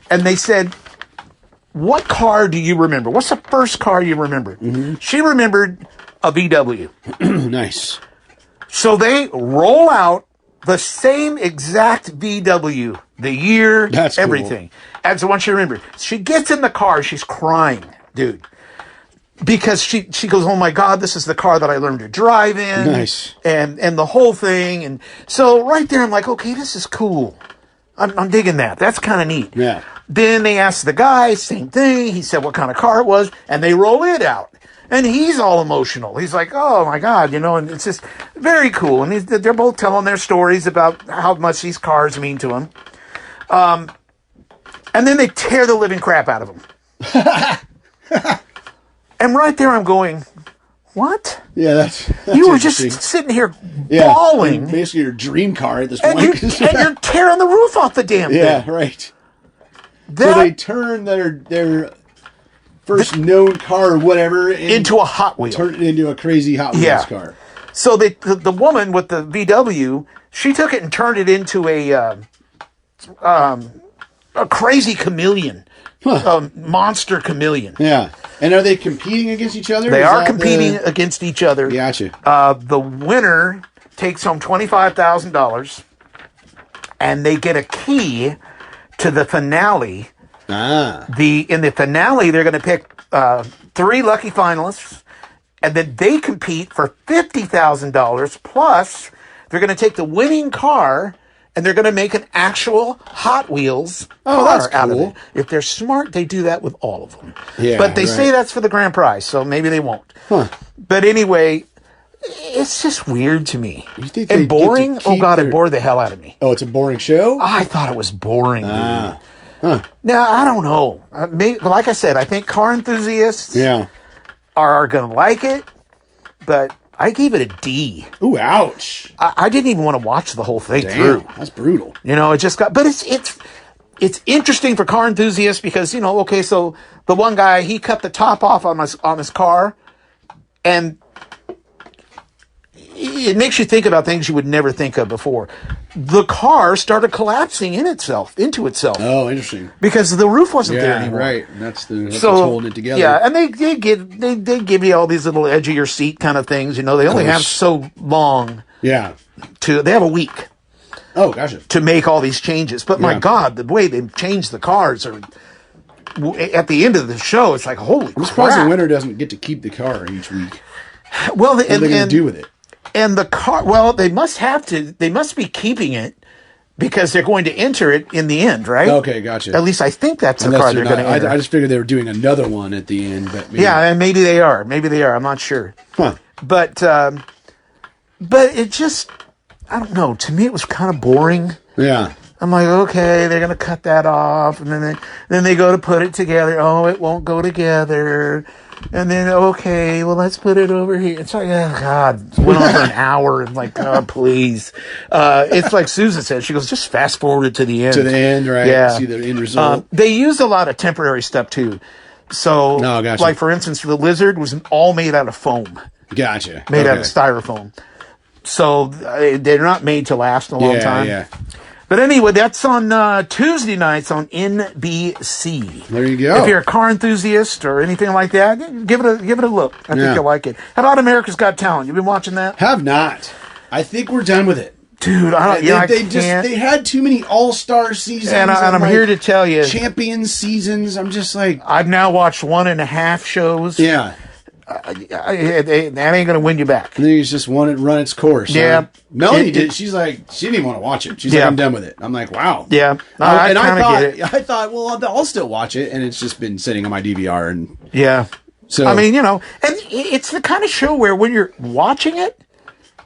And they said, "What car do you remember? What's the first car you remember?" Mm-hmm. She remembered a VW. Nice. So they roll out the same exact VW, the year, That's cool. everything. And so once she remembered, she gets in the car, she's crying, dude. Because she goes, "Oh my God, this is the car that I learned to drive in." Nice. And the whole thing. And so right there, I'm like, okay, this is cool. I'm digging that. That's kind of neat. Yeah. Then they asked the guy, same thing. He said what kind of car it was, and they roll it out. And he's all emotional. He's like, "Oh my God," and it's just very cool. And they're both telling their stories about how much these cars mean to them. And then they tear the living crap out of them. And right there, I'm going, what? Yeah, that's You were just interesting. sitting here Yeah, bawling, basically your dream car at this and point. you're tearing the roof off the damn yeah, thing. right. That, So they turn their first known car or whatever into a Hot Wheel. turn it into a crazy Hot Wheels Yeah. car. So the woman with the VW, she took it and turned it into a crazy chameleon, a monster chameleon. Yeah. And are they competing against each other? They Is are that competing against each other. Gotcha. The winner takes home $25,000, and they get a key to the finale. In the finale, they're going to pick 3 lucky finalists, and then they compete for $50,000. Plus, they're going to take the winning car, and they're going to make an actual Hot Wheels car that's out of cool. it. If they're smart, they do that with all of them. Yeah, but they say right. that's for the grand prize, so maybe they won't. Huh. But anyway, it's just weird to me. You think they And get to boring? Oh, keep God, their- it bored the hell out of me. Oh, it's a boring show? I thought it was boring, dude. Huh. Now, I don't know. Like I said, I think car enthusiasts Yeah. are going to like it, but I gave it a D. Ooh, ouch. I didn't even want to watch the whole thing Damn, through. that's brutal. It just got, but it's interesting for car enthusiasts because, okay, so the one guy, he cut the top off on his car, and it makes you think about things you would never think of before. The car started collapsing into itself, Oh, interesting. because the roof wasn't there Yeah, anymore. right. That's what's So holding it together. yeah, and they give you all these little edge of your seat kind of things. They only have so long Yeah. they have a week Oh, gotcha. to make all these changes. But my Yeah. God, the way they changed the cars at the end of the show, it's like, holy I'm surprised the crap. winner doesn't get to keep the car each week. Well, What are they going to do with it? And the car, well, they must be keeping it because they're going to enter it in the end, right? Okay, gotcha. At least I think that's the Unless car they're they're going to not- enter. I just figured they were doing another one at the end. But maybe. Yeah, and maybe they are. I'm not sure. Huh. But it just, I don't know. To me, it was kind of boring. Yeah. I'm like, okay, they're gonna cut that off, and then they go to put it together. Oh, it won't go together. And then, okay, well, let's put it over here. It's like, oh God, it went on for an hour, and like, oh, please. It's like Susan said. She goes, just fast forward it to the end. To the end, right? Yeah. See the end result. They used a lot of temporary stuff too. So, No, gotcha. like for instance, the lizard was all made out of foam, Gotcha. made out Okay. of styrofoam. So they're not made to last a long time. Yeah. But anyway, that's on Tuesday nights on NBC. There you go. If you're a car enthusiast or anything like that, give it a look. I think you'll like it. How about America's Got Talent? You been watching that? Have not. I think we're done with it. Dude, I can't. They had too many all-star seasons. And I'm here to tell you. Champion seasons. I'm just like... I've now watched 1.5 shows. Yeah. That ain't going to win you back. I think it's just wanted to run its course. Yeah. Huh? Melanie did. She's like, she didn't even want to watch it. She's like, I'm done with it. I'm like, wow. Yeah. I thought, well, I'll still watch it. And it's just been sitting on my DVR. And yeah. So, I mean, and it's the kind of show where when you're watching it,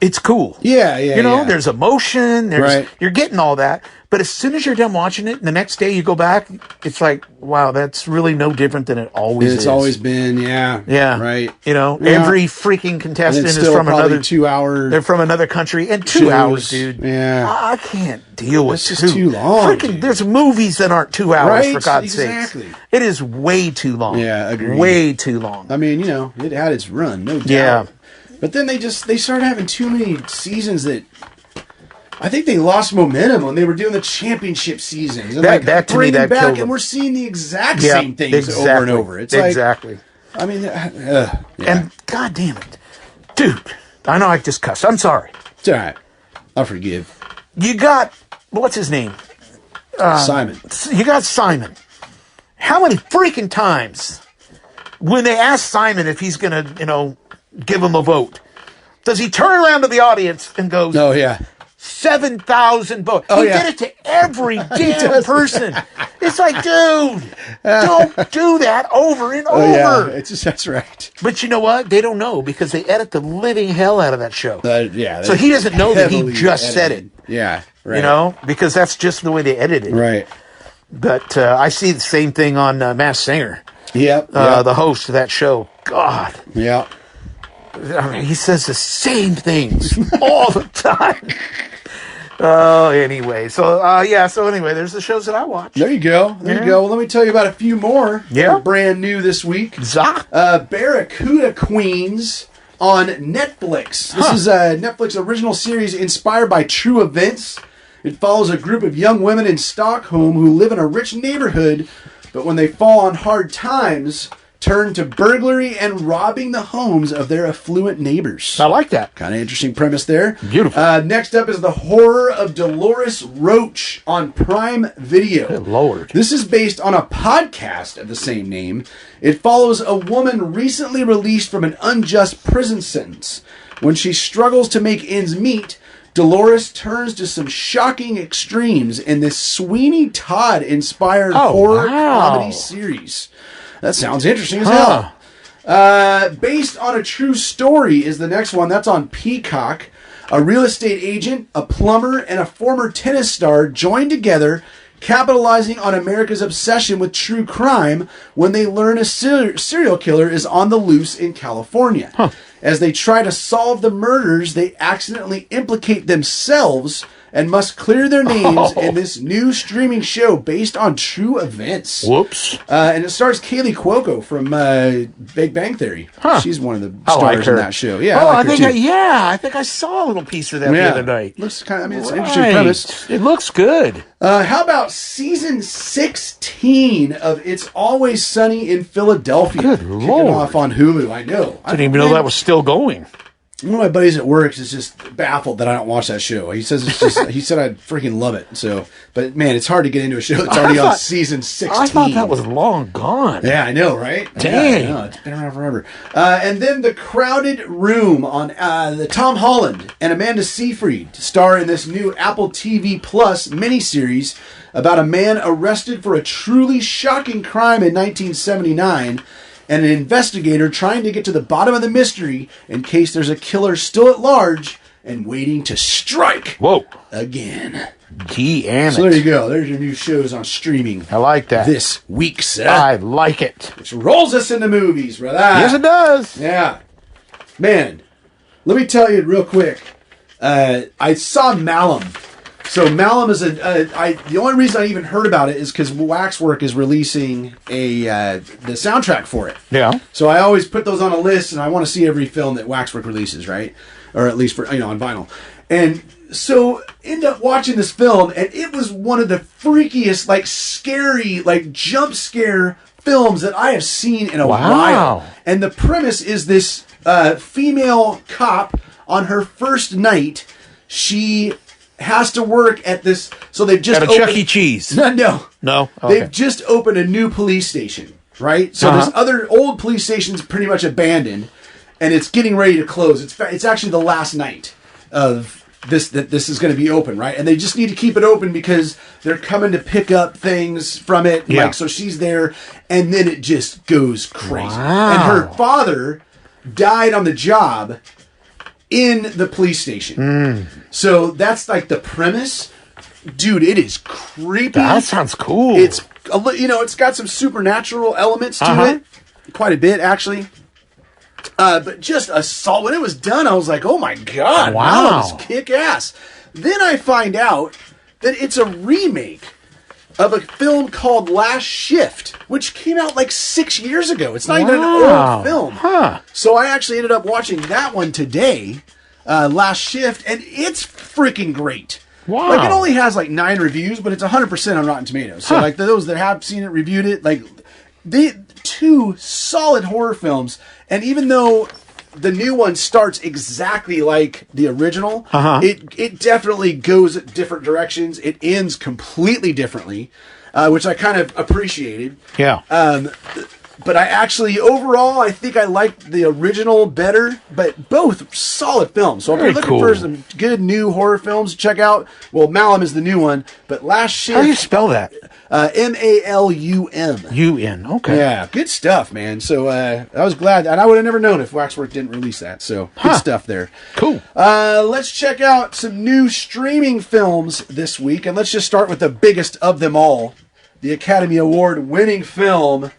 it's cool. Yeah. There's emotion. You're getting all that. But as soon as you're done watching it, the next day you go back, it's like, wow, that's really no different than it always is. It's always been, yeah. Right. Every freaking contestant is from another 2 hours. They're from another country. And 2 hours, dude. Yeah. I can't deal with it's just too long. There's movies that aren't 2 hours, right? for God's sake. It is way too long. Yeah, agreed. Way too long. I mean, it had its run, no doubt. Yeah. But then they started having too many seasons that I think they lost momentum when they were doing the championship seasons. And that to me, that back, killed them. And we're seeing the exact same things over and over. It's exactly. I mean, and God damn it, dude! I know I just cussed. I'm sorry. It's all right. I'll forgive. You got what's his name? Simon. You got Simon. How many freaking times when they ask Simon if he's gonna, give him a vote, does he turn around to the audience and goes, "Oh yeah, 7,000 votes"? He did it to every damn person. It's like, dude, don't do that over and over. Yeah, that's right. But you know what? They don't know because they edit the living hell out of that show. So he doesn't know that he just said it. Yeah, right. Because that's just the way they edit it. Right. But I see the same thing on Masked Singer. Yep. The host of that show. God. Yeah. I mean, he says the same things all the time. Oh, anyway. So anyway, there's the shows that I watch. There you go. There you go. Well, let me tell you about a few more. Yeah. Brand new this week. Za. Barracuda Queens on Netflix. This is a Netflix original series inspired by true events. It follows a group of young women in Stockholm who live in a rich neighborhood, but when they fall on hard times, turn to burglary and robbing the homes of their affluent neighbors. I like that. Kind of interesting premise there. Beautiful. Next up is The Horror of Dolores Roach on Prime Video. Good Lord. This is based on a podcast of the same name. It follows a woman recently released from an unjust prison sentence. When she struggles to make ends meet, Dolores turns to some shocking extremes in this Sweeney Todd-inspired horror comedy series. That sounds interesting as hell. Based on a true story is the next one. That's on Peacock. A real estate agent, a plumber, and a former tennis star join together, capitalizing on America's obsession with true crime when they learn a serial killer is on the loose in California. As they try to solve the murders, they accidentally implicate themselves and must clear their names in this new streaming show based on true events. Whoops. And it stars Kaylee Cuoco from Big Bang Theory. She's one of the stars in that show. Yeah, I think I saw a little piece of that the other night. Looks kind of, it's an interesting premise. It looks good. How about season 16 of It's Always Sunny in Philadelphia? Good Kicking Lord. off on Hulu. I know. I didn't even know that was still going. One of my buddies at work is just baffled that I don't watch that show. He says it's just, he said I'd freaking love it. So, but man, it's hard to get into a show that's already on season 16. I thought that was long gone. Yeah, I know, right? Dang. Yeah, I know. It's been around forever. And then The Crowded Room on the Tom Holland and Amanda Seyfried star in this new Apple TV Plus miniseries about a man arrested for a truly shocking crime in 1979 and an investigator trying to get to the bottom of the mystery in case there's a killer still at large and waiting to strike. Whoa. Again. Damn it. So there you go. There's your new shows on streaming. I like that. This week, sir. I like it. Which rolls us into movies, brother. Yes, it does. Yeah. Man, let me tell you real quick. I saw Malum. So Malum is the only reason I even heard about it is because Waxwork is releasing the soundtrack for it. Yeah. So I always put those on a list, and I want to see every film that Waxwork releases, right? Or at least for on vinyl. And so end up watching this film, and it was one of the freakiest, like scary, like jump scare films that I have seen in a while. And the premise is this female cop on her first night. She has to work at this. So they've just at a Chuck E. Cheese. No. Okay. They've just opened a new police station, right? So this other old police station's pretty much abandoned, and it's getting ready to close. It's actually the last night of this that this is going to be open, right? And they just need to keep it open because they're coming to pick up things from it. Yeah. Like, so she's there, and then it just goes crazy. Wow. And her father died on the job in the police station. So that's like the premise. Dude, it is creepy. That sounds cool. It's it's got some supernatural elements to it, quite a bit actually. But just assault. When it was done, I was like, "Oh my god, wow, this kick ass!" Then I find out that it's a remake of a film called Last Shift, which came out like 6 years ago. It's not even an old film. So I actually ended up watching that one today, Last Shift, and it's freaking great. Wow. Like, it only has like 9 reviews, but it's 100% on Rotten Tomatoes. So like those that have seen it, reviewed it, like the 2 solid horror films. And even though the new one starts exactly like the original, it definitely goes different directions. It ends completely differently, which I kind of appreciated. Yeah. But I actually, overall, I think I liked the original better, but both solid films. So if you're looking for some good new horror films to check out, well, Malum is the new one, but Last Shift... How do you spell that? M-A-L-U-M. U-N, okay. Yeah, good stuff, man. So I was glad, and I would have never known if Waxwork didn't release that. So good stuff there. Cool. Let's check out some new streaming films this week, and let's just start with the biggest of them all, the Academy Award winning film...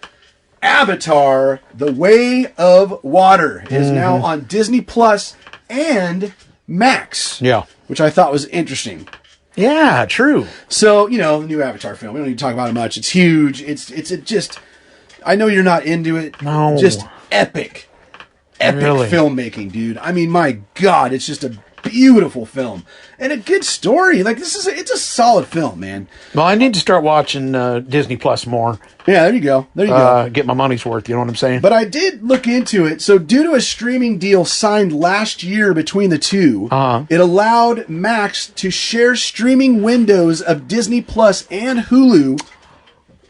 Avatar: The Way of Water is now on Disney Plus and Max. Yeah. Which I thought was interesting. Yeah, true. So, the new Avatar film, we don't need to talk about it much. It's huge. It's just, I know you're not into it. No. Just epic Really? filmmaking, dude. I mean, my God, it's just a beautiful film and a good story. Like, it's a solid film, man. Well, I need to start watching Disney Plus more. Yeah, there you go. Get my money's worth, you know what I'm saying? But I did look into it. So due to a streaming deal signed last year between the two, it allowed Max to share streaming windows of Disney Plus and Hulu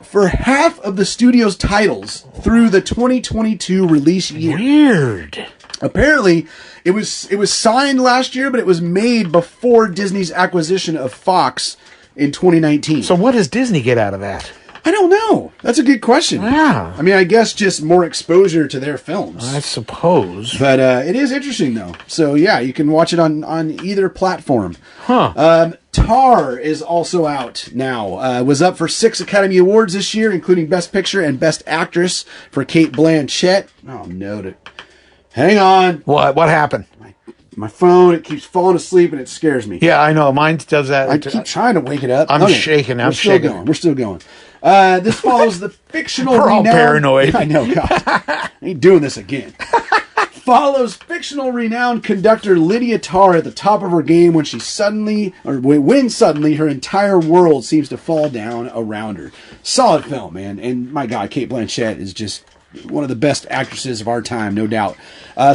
for half of the studio's titles through the 2022 release year. Weird. Apparently, it was signed last year, but it was made before Disney's acquisition of Fox in 2019. So what does Disney get out of that? I don't know. That's a good question. Yeah. I mean, I guess just more exposure to their films. I suppose. But it is interesting, though. So, yeah, you can watch it on either platform. Tar is also out now. Was up for 6 Academy Awards this year, including Best Picture and Best Actress for Cate Blanchett. Oh, no. Hang on. What happened? My phone, it keeps falling asleep and it scares me. Yeah, I know. Mine does that. I keep trying to wake it up. I'm shaking. We're still going. We're still going. This follows the fictional We're all renowned... paranoid. I know, God. I ain't doing this again. Follows fictional renowned conductor Lydia Tarr at the top of her game when suddenly her entire world seems to fall down around her. Solid film, man. And my God, Cate Blanchett is just one of the best actresses of our time, no doubt.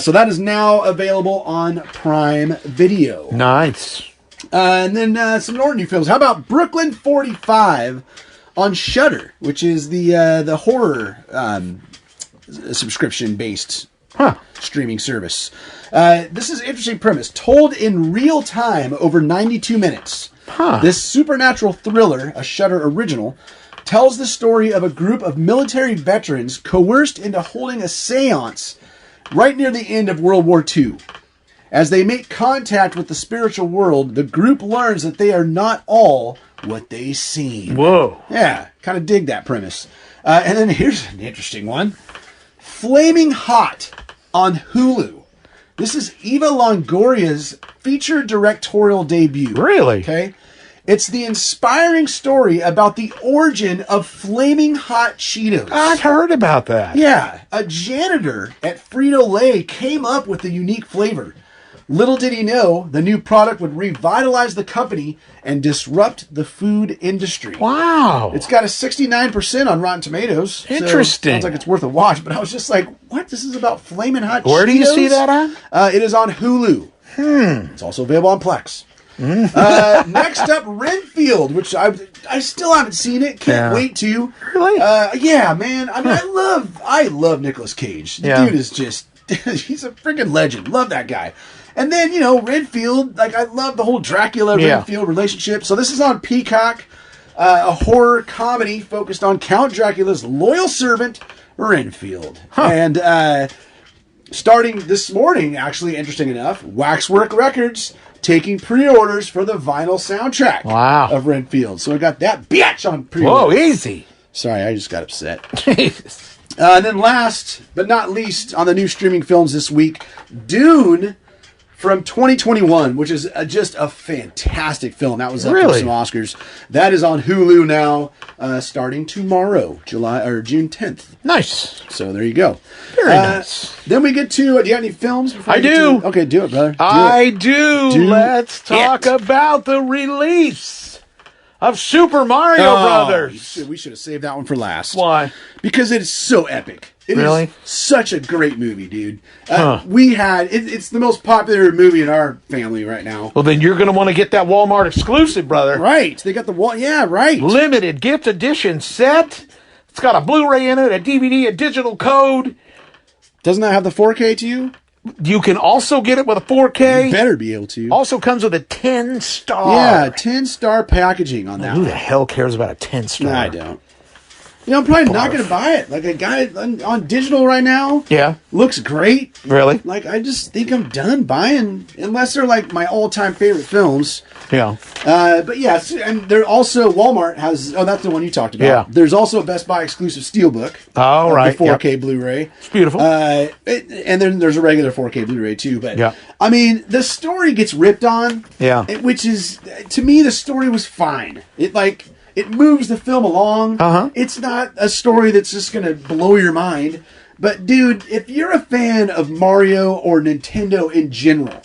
So that is now available on Prime Video. Nice. And then some more new films. How about Brooklyn 45 on Shudder, which is the horror subscription-based streaming service. This is an interesting premise. Told in real time over 92 minutes. This supernatural thriller, a Shudder original, tells the story of a group of military veterans coerced into holding a seance right near the end of World War II. As they make contact with the spiritual world, the group learns that they are not all what they seem. Whoa. Yeah, kind of dig that premise. And then here's an interesting one. Flaming Hot on Hulu. This is Eva Longoria's feature directorial debut. Really? Okay. It's the inspiring story about the origin of Flaming Hot Cheetos. I've heard about that. Yeah, a janitor at Frito-Lay came up with the unique flavor. Little did he know the new product would revitalize the company and disrupt the food industry. Wow. It's got a 69% on Rotten Tomatoes. So Interesting. sounds like it's worth a watch, but I was just like, what? This is about Flamin' Hot Where do you Cheetos? see that on? It is on Hulu. It's also available on Plex. Next up, Renfield, which I still haven't seen it. Can't wait to. Really? Yeah, man. I mean, I love Nicolas Cage. The dude is just he's a freaking legend. Love that guy. And then, Renfield, like I love the whole Dracula Renfield relationship. So this is on Peacock, a horror comedy focused on Count Dracula's loyal servant, Renfield. And starting this morning, actually, interesting enough, Waxwork Records taking pre-orders for the vinyl soundtrack of Renfield. So I got that bitch on pre-order. Whoa, easy. Sorry, I just got upset. And then last but not least, on the new streaming films this week, Dune from 2021, which is just a fantastic film. That was up for some Oscars. That is on Hulu now, starting tomorrow, June 10th. Nice. So there you go. Very nice. Then we get to, do you have any films? I do. Okay, do it, brother. I do. Let's talk about the release of Super Mario Brothers. We should have saved that one for last. Why? Because it is so epic. It is such a great movie, dude. We had it's the most popular movie in our family right now. Well, then you're going to want to get that Walmart exclusive, brother. Right? They got the limited gift edition set. It's got a Blu-ray in it, a DVD, a digital code. Doesn't that have the 4K to you? You can also get it with a 4K. You better be able to. Also comes with a 10-star. Yeah, 10-star packaging on that. Who the hell cares about a 10-star? No, I don't. I'm probably not going to buy it. Like, I got it on digital right now. Yeah. Looks great. Really? Like, I just think I'm done buying, unless they're like my all-time favorite films. Yeah. But yeah, and they're also, Walmart has, that's the one you talked about. Yeah. There's also a Best Buy exclusive Steelbook. Oh, right. The 4K Blu-ray. It's beautiful. And then there's a regular 4K Blu-ray too. But yeah. I mean, the story gets ripped on. Yeah. Which is, to me, the story was fine. It moves the film along. It's not a story that's just going to blow your mind. But, dude, if you're a fan of Mario or Nintendo in general,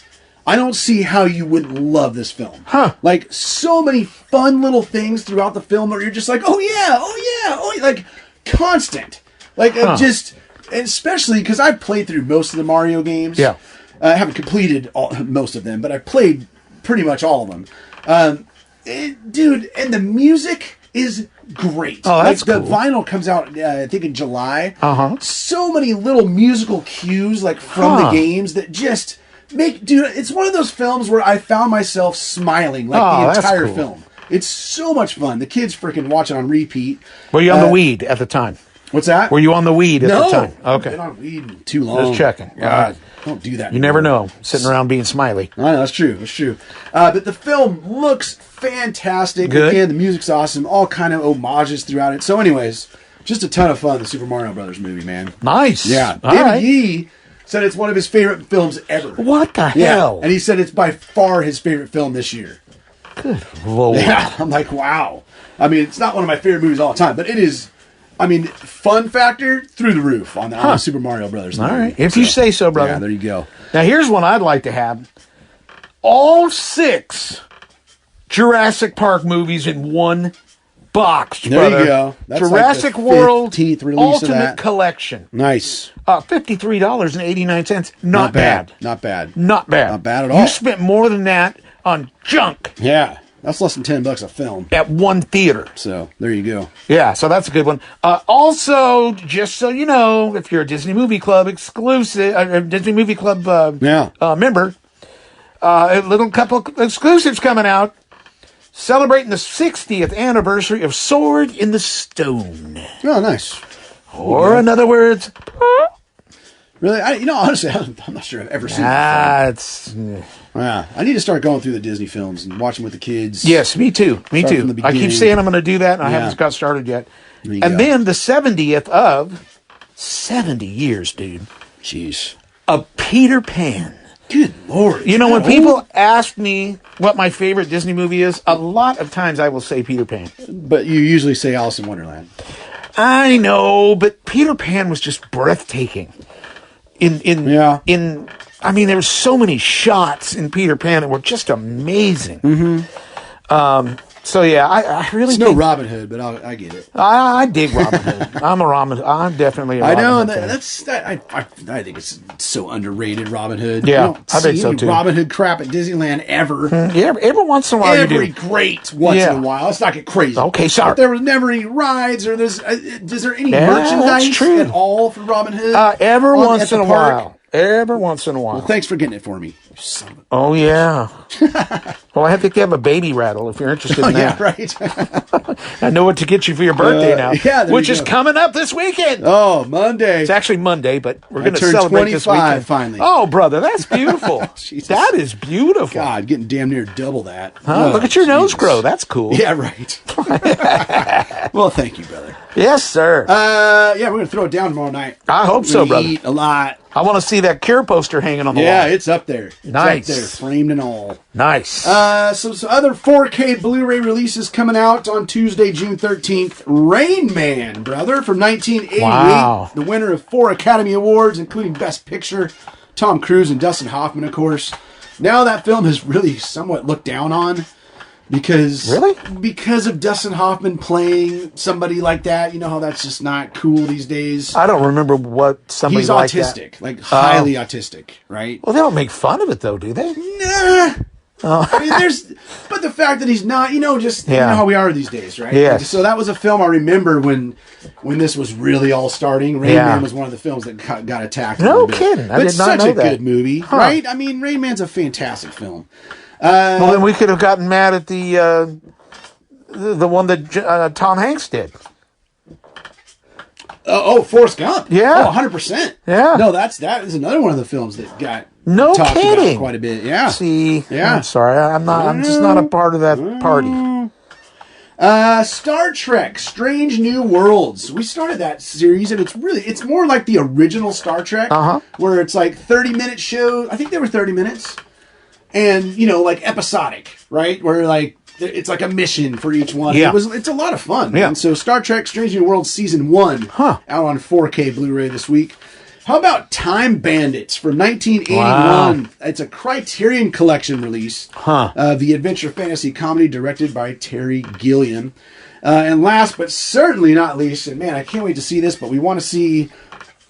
I don't see how you wouldn't love this film. Like, so many fun little things throughout the film where you're just like, oh yeah, like, constant. Like, just, especially because I've played through most of the Mario games. Yeah. I haven't completed most of them, but I played pretty much all of them. Dude, and the music is great. Oh, that's cool. The vinyl comes out, I think, in July. So many little musical cues, like, from the games that just make... Dude, it's one of those films where I found myself smiling, like, the entire film. It's so much fun. The kids freaking watch it on repeat. Were you on the weed at the time? What's that? Were you on the weed at the time? No. Okay. I've been on weed too long. Just checking. God, don't do that. You never know. Sitting around being smiley. I know, that's true. That's true. But the film looks fantastic. Good. Again, the music's awesome. All kind of homages throughout it. So anyways, just a ton of fun, the Super Mario Brothers movie, man. Nice. Yeah. All David right. Yee said it's one of his favorite films ever. What the hell? And he said it's by far his favorite film this year. Good Lord. Yeah. I'm like, wow. I mean, it's not one of my favorite movies all the time, but it is... I mean, fun factor through the roof on the Super Mario Brothers movie. All right. If you say so, brother. Yeah, there you go. Now, here's one I'd like to have. All 6 Jurassic Park movies in one box, There brother. you go. That's Jurassic like the World 15th release of Ultimate that. Collection. Nice. $53.89. Not bad. Not bad. Not bad. Not bad at all. You spent more than that on junk Yeah. That's less than $10 a film. at one theater. So there you go. Yeah, so that's a good one. Also, just so you know, if you're a Disney Movie Club exclusive, Disney Movie Club member, a little couple exclusives coming out, celebrating the 60th anniversary of Sword in the Stone. Oh, nice. Or in other words, Really? Honestly, I'm not sure I've ever seen it's... Yeah, I need to start going through the Disney films and watching with the kids. Yes, me too. Me Start too. from the I keep beginning. saying I'm going to do that, and I Yeah. haven't got started yet. There you And go. then the 70th of 70 years, dude, Jeez. of Peter Pan. Good Lord. You know, when How people old? ask me what my favorite Disney movie is, a lot of times I will say Peter Pan. But you usually say Alice in Wonderland. I know, but Peter Pan was just breathtaking. In I mean, there were so many shots in Peter Pan that were just amazing. So yeah, I really It's no think Robin Hood, but I get it. I dig Robin Hood. I'm definitely a I Robin know, Hood and fan. I think it's so underrated, Robin Hood. Yeah, you don't I think see so, any too. Robin Hood crap at Disneyland ever. Yeah, every once in a while Every you do. great once Yeah. in a while. Let's not get crazy. Okay, sorry. But there was never any rides, or is there any Yeah, merchandise that's true. at all for Robin Hood? Every at once the in a park? while. Every once in a while. Well, thanks for getting it for me. You son of a- Oh yeah. Well, I think they have a baby rattle if you're interested in yeah, that. right. I know what to get you for your birthday now, yeah, there which you is go. coming up this weekend. Oh, Monday. It's actually Monday, but we're I going to turned celebrate this 25 weekend. finally. Oh, brother, that's beautiful. Jesus. That is beautiful. God, getting damn near double that. Huh? Oh, Look at your nose Jesus. grow. That's cool. Yeah, right. Well, thank you, brother. Yes, sir. Yeah, we're gonna throw it down tomorrow night. I hope We're so, gonna brother. Eat a lot. I want to see that Cure poster hanging on the Yeah, wall. it's up there. It's Nice. up there, framed and all. Nice. So other 4K Blu-ray releases coming out on Tuesday, June 13th. Rain Man, brother, from 1988. Wow. The winner of 4 Academy Awards, including Best Picture. Tom Cruise and Dustin Hoffman, of course. Now that film is really somewhat looked down on. Because of Dustin Hoffman playing somebody like that. You know how that's just not cool these days. I don't remember what somebody He's like autistic, that. like highly autistic, right? Well, they don't make fun of it, though, do they? Nah. I mean, but the fact that he's not, you know how we are these days, right? Yes. So that was a film I remember when this was really all starting. Rain Man was one of the films that got attacked. No kidding. I But did not such know a that. good movie, right? I mean, Rain Man's a fantastic film. Well, then we could have gotten mad at the one that Tom Hanks did. Forrest Gump. Yeah. 100%. Yeah. No, that is another one of the films that got No talked kidding. about quite a bit. Yeah. See, Yeah. I'm sorry, I'm just not a part of that party. Star Trek: Strange New Worlds. We started that series, and it's more like the original Star Trek, where it's like 30-minute shows. I think they were 30 minutes, and like episodic, right? Where like it's like a mission for each one. Yeah. It's a lot of fun. Yeah. And so Star Trek: Strange New Worlds Season 1 out on 4K Blu-ray this week. How about Time Bandits from 1981? Wow. It's a Criterion Collection release. The adventure fantasy comedy directed by Terry Gilliam. And last but certainly not least, and man, I can't wait to see this, but we want to see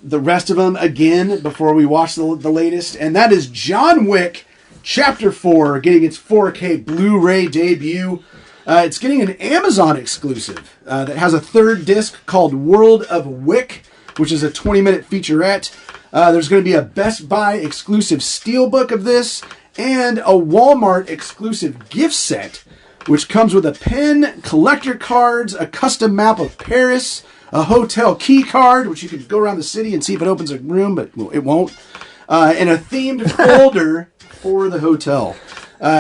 the rest of them again before we watch the latest. And that is John Wick Chapter 4 getting its 4K Blu-ray debut. It's getting an Amazon exclusive that has a third disc called World of Wick, which is a 20-minute featurette. There's going to be a Best Buy exclusive steelbook of this and a Walmart exclusive gift set, which comes with a pen, collector cards, a custom map of Paris, a hotel key card, which you can go around the city and see if it opens a room, but it won't, and a themed folder for the hotel.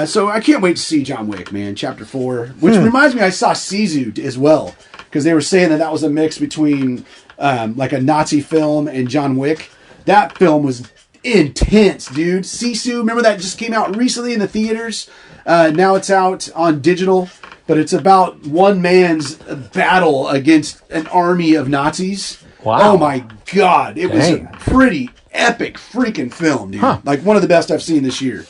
So I can't wait to see John Wick, man, Chapter 4, which reminds me I saw Sisu as well, because they were saying that was a mix between like a Nazi film and John Wick. That film was intense, dude. Sisu, remember that just came out recently in the theaters? Now it's out on digital, but it's about one man's battle against an army of Nazis. Wow. Oh my God. It was Dang. a pretty epic freaking film, dude. Like one of the best I've seen this year.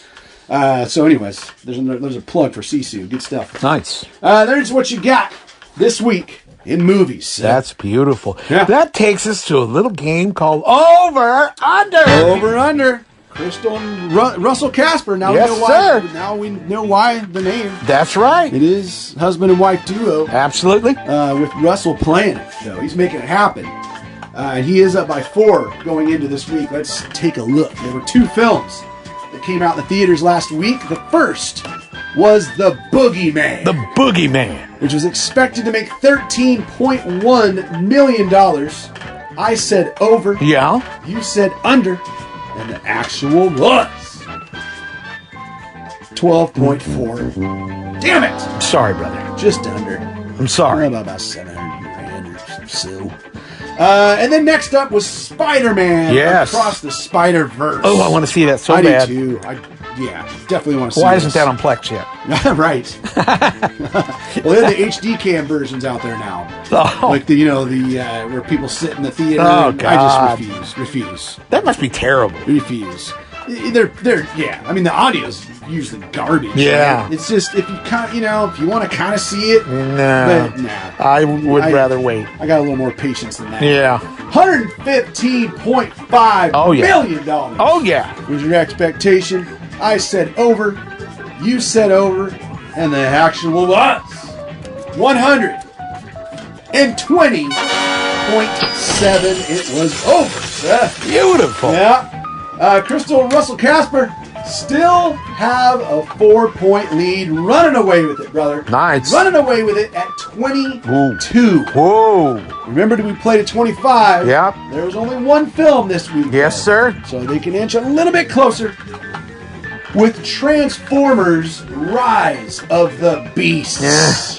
So anyways, there's a plug for Sisu. Good stuff. Nice. There's what you got this week in movies. That's beautiful. Yeah. That takes us to a little game called Over Under. Over Under. Crystal and Russell Casper. Now Yes, we know why. sir. Now we know why the name. That's right. It is husband and wife duo. Absolutely. With Russell playing it, though. He's making it happen. And he is up by 4 going into this week. Let's take a look. There were 2 films that came out in the theaters last week. The first was The Boogeyman, The Boogeyman. which was expected to make $13.1 million. I said over. Yeah. You said under. And the actual was 12.4. Damn it! Sorry, brother. Just under. I'm sorry. About 700 grand or so. And then next up was Spider-Man. Yes. Across the Spider-Verse. Oh, I want to see that so I bad. do too. Yeah, definitely want to see Why this. isn't that on Plex yet? Right. Well, they have the HD cam versions out there now. Oh, Like the where people sit in the theater. Oh, and God. I just refuse. that must be terrible. Refuse. Yeah. I mean, the audio's usually garbage. Yeah. Right? It's just if you if you want to kind of see it. No. But, nah. I would rather wait. I got a little more patience than that. Yeah. $115.5 million dollars. Oh, yeah. Was your expectation? I said over. You said over. And the actual was 120.7. It was over. Beautiful. Yeah. Crystal and Russell Casper still have a 4-point lead. Running away with it, brother. Nice. Running away with it at 22. Whoa. Remember, we played at 25. Yep. There was only one film this week. Yes, though. sir. So they can inch a little bit closer with Transformers Rise of the Beasts.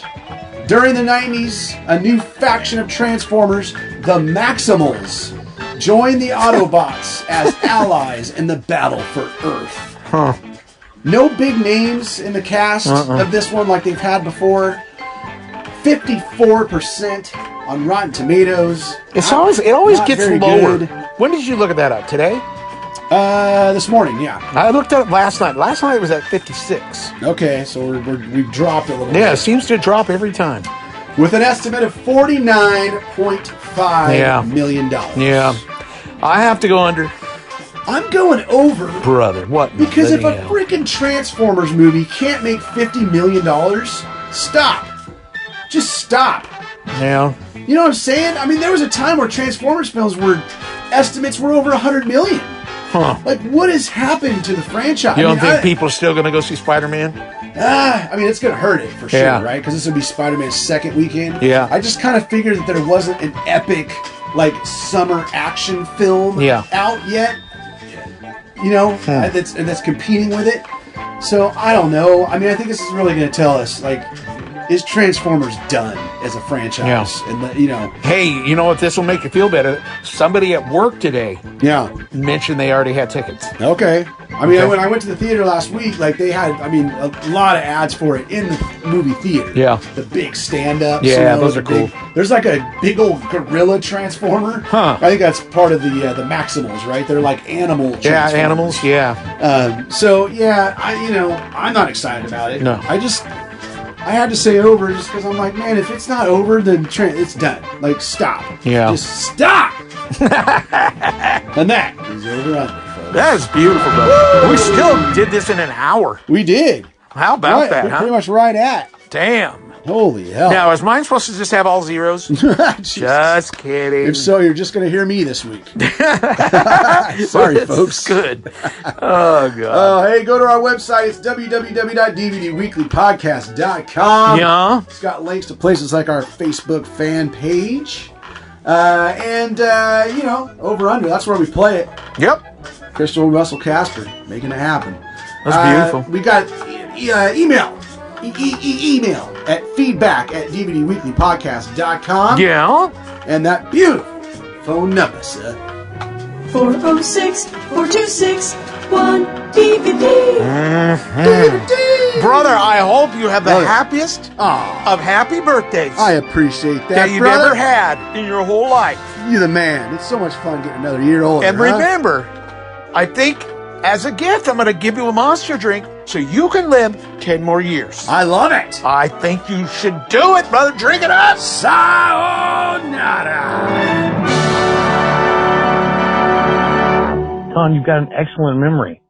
Yeah. During the 90s, a new faction of Transformers, the Maximals, joined the Autobots as allies in the battle for Earth. Huh. No big names in the cast of this one like they've had before. 54% on Rotten Tomatoes. It always Not gets very lower. good. When did you look at that up? Today? This morning, yeah. I looked at it last night. Last night it was at 56. Okay, so we've dropped a little Yeah, it bit. seems to drop every time. With an estimate of $49.5 million. Yeah. I have to go under. I'm going over Brother, what? because if a hell? freaking Transformers movie can't make $50 million, stop. Just stop. Yeah. You know what I'm saying? I mean, there was a time where Transformers films estimates were over $100 million. Huh. Like, what has happened to the franchise? You don't I mean, think people are still going to go see Spider-Man? I mean, it's going to hurt it for sure, Yeah. right? Because this would be Spider-Man's second weekend. Yeah. I just kind of figured that there wasn't an epic, like, summer action film out yet. You know, that's competing with it. So, I don't know. I mean, I think this is really going to tell us, like, is Transformers done as a franchise? Yeah. And, Hey, you know what? This will make you feel better. Somebody at work today yeah. mentioned they already had tickets. Okay. I mean, Okay. when I went to the theater last week, like they had, a lot of ads for it in the movie theater. Yeah. The big stand-ups. Yeah, those the are cool. There's like a big old gorilla transformer. Huh. I think that's part of the Maximals, right? They're like animal Yeah, transformers. animals. Yeah. So yeah, I'm not excited about it. No. I had to say over just because I'm like, man, if it's not over, then it's done. Like, stop. Yeah. Just stop. And that is over under, folks. That is beautiful, brother. We still did this in an hour. We did. How about Right, that, we're huh? pretty much right at. Damn. Holy hell. Now, is mine supposed to just have all zeros? Jesus. Just kidding. If so, you're just going to hear me this week. Sorry, This folks. is good. Oh, God. Hey, go to our website. It's www.dvdweeklypodcast.com. Yeah. It's got links to places like our Facebook fan page. Over under. That's where we play it. Yep. Crystal and Russell Casper making it happen. That's beautiful. We got email. Email at feedback@dvdweeklypodcast.com. Yeah. And that beautiful phone number, sir. 406-426-1DVD. Brother, I hope you have the Brother. happiest Aw, of happy birthdays I appreciate that, that you've brother. ever had in your whole life. You're the man. It's so much fun getting another year older. And huh? remember, I think as a gift, I'm going to give you a Monster drink so you can live 10 more years. I love it. I think you should do it, brother. Drink it up. Sayonara. Ton, you've got an excellent memory.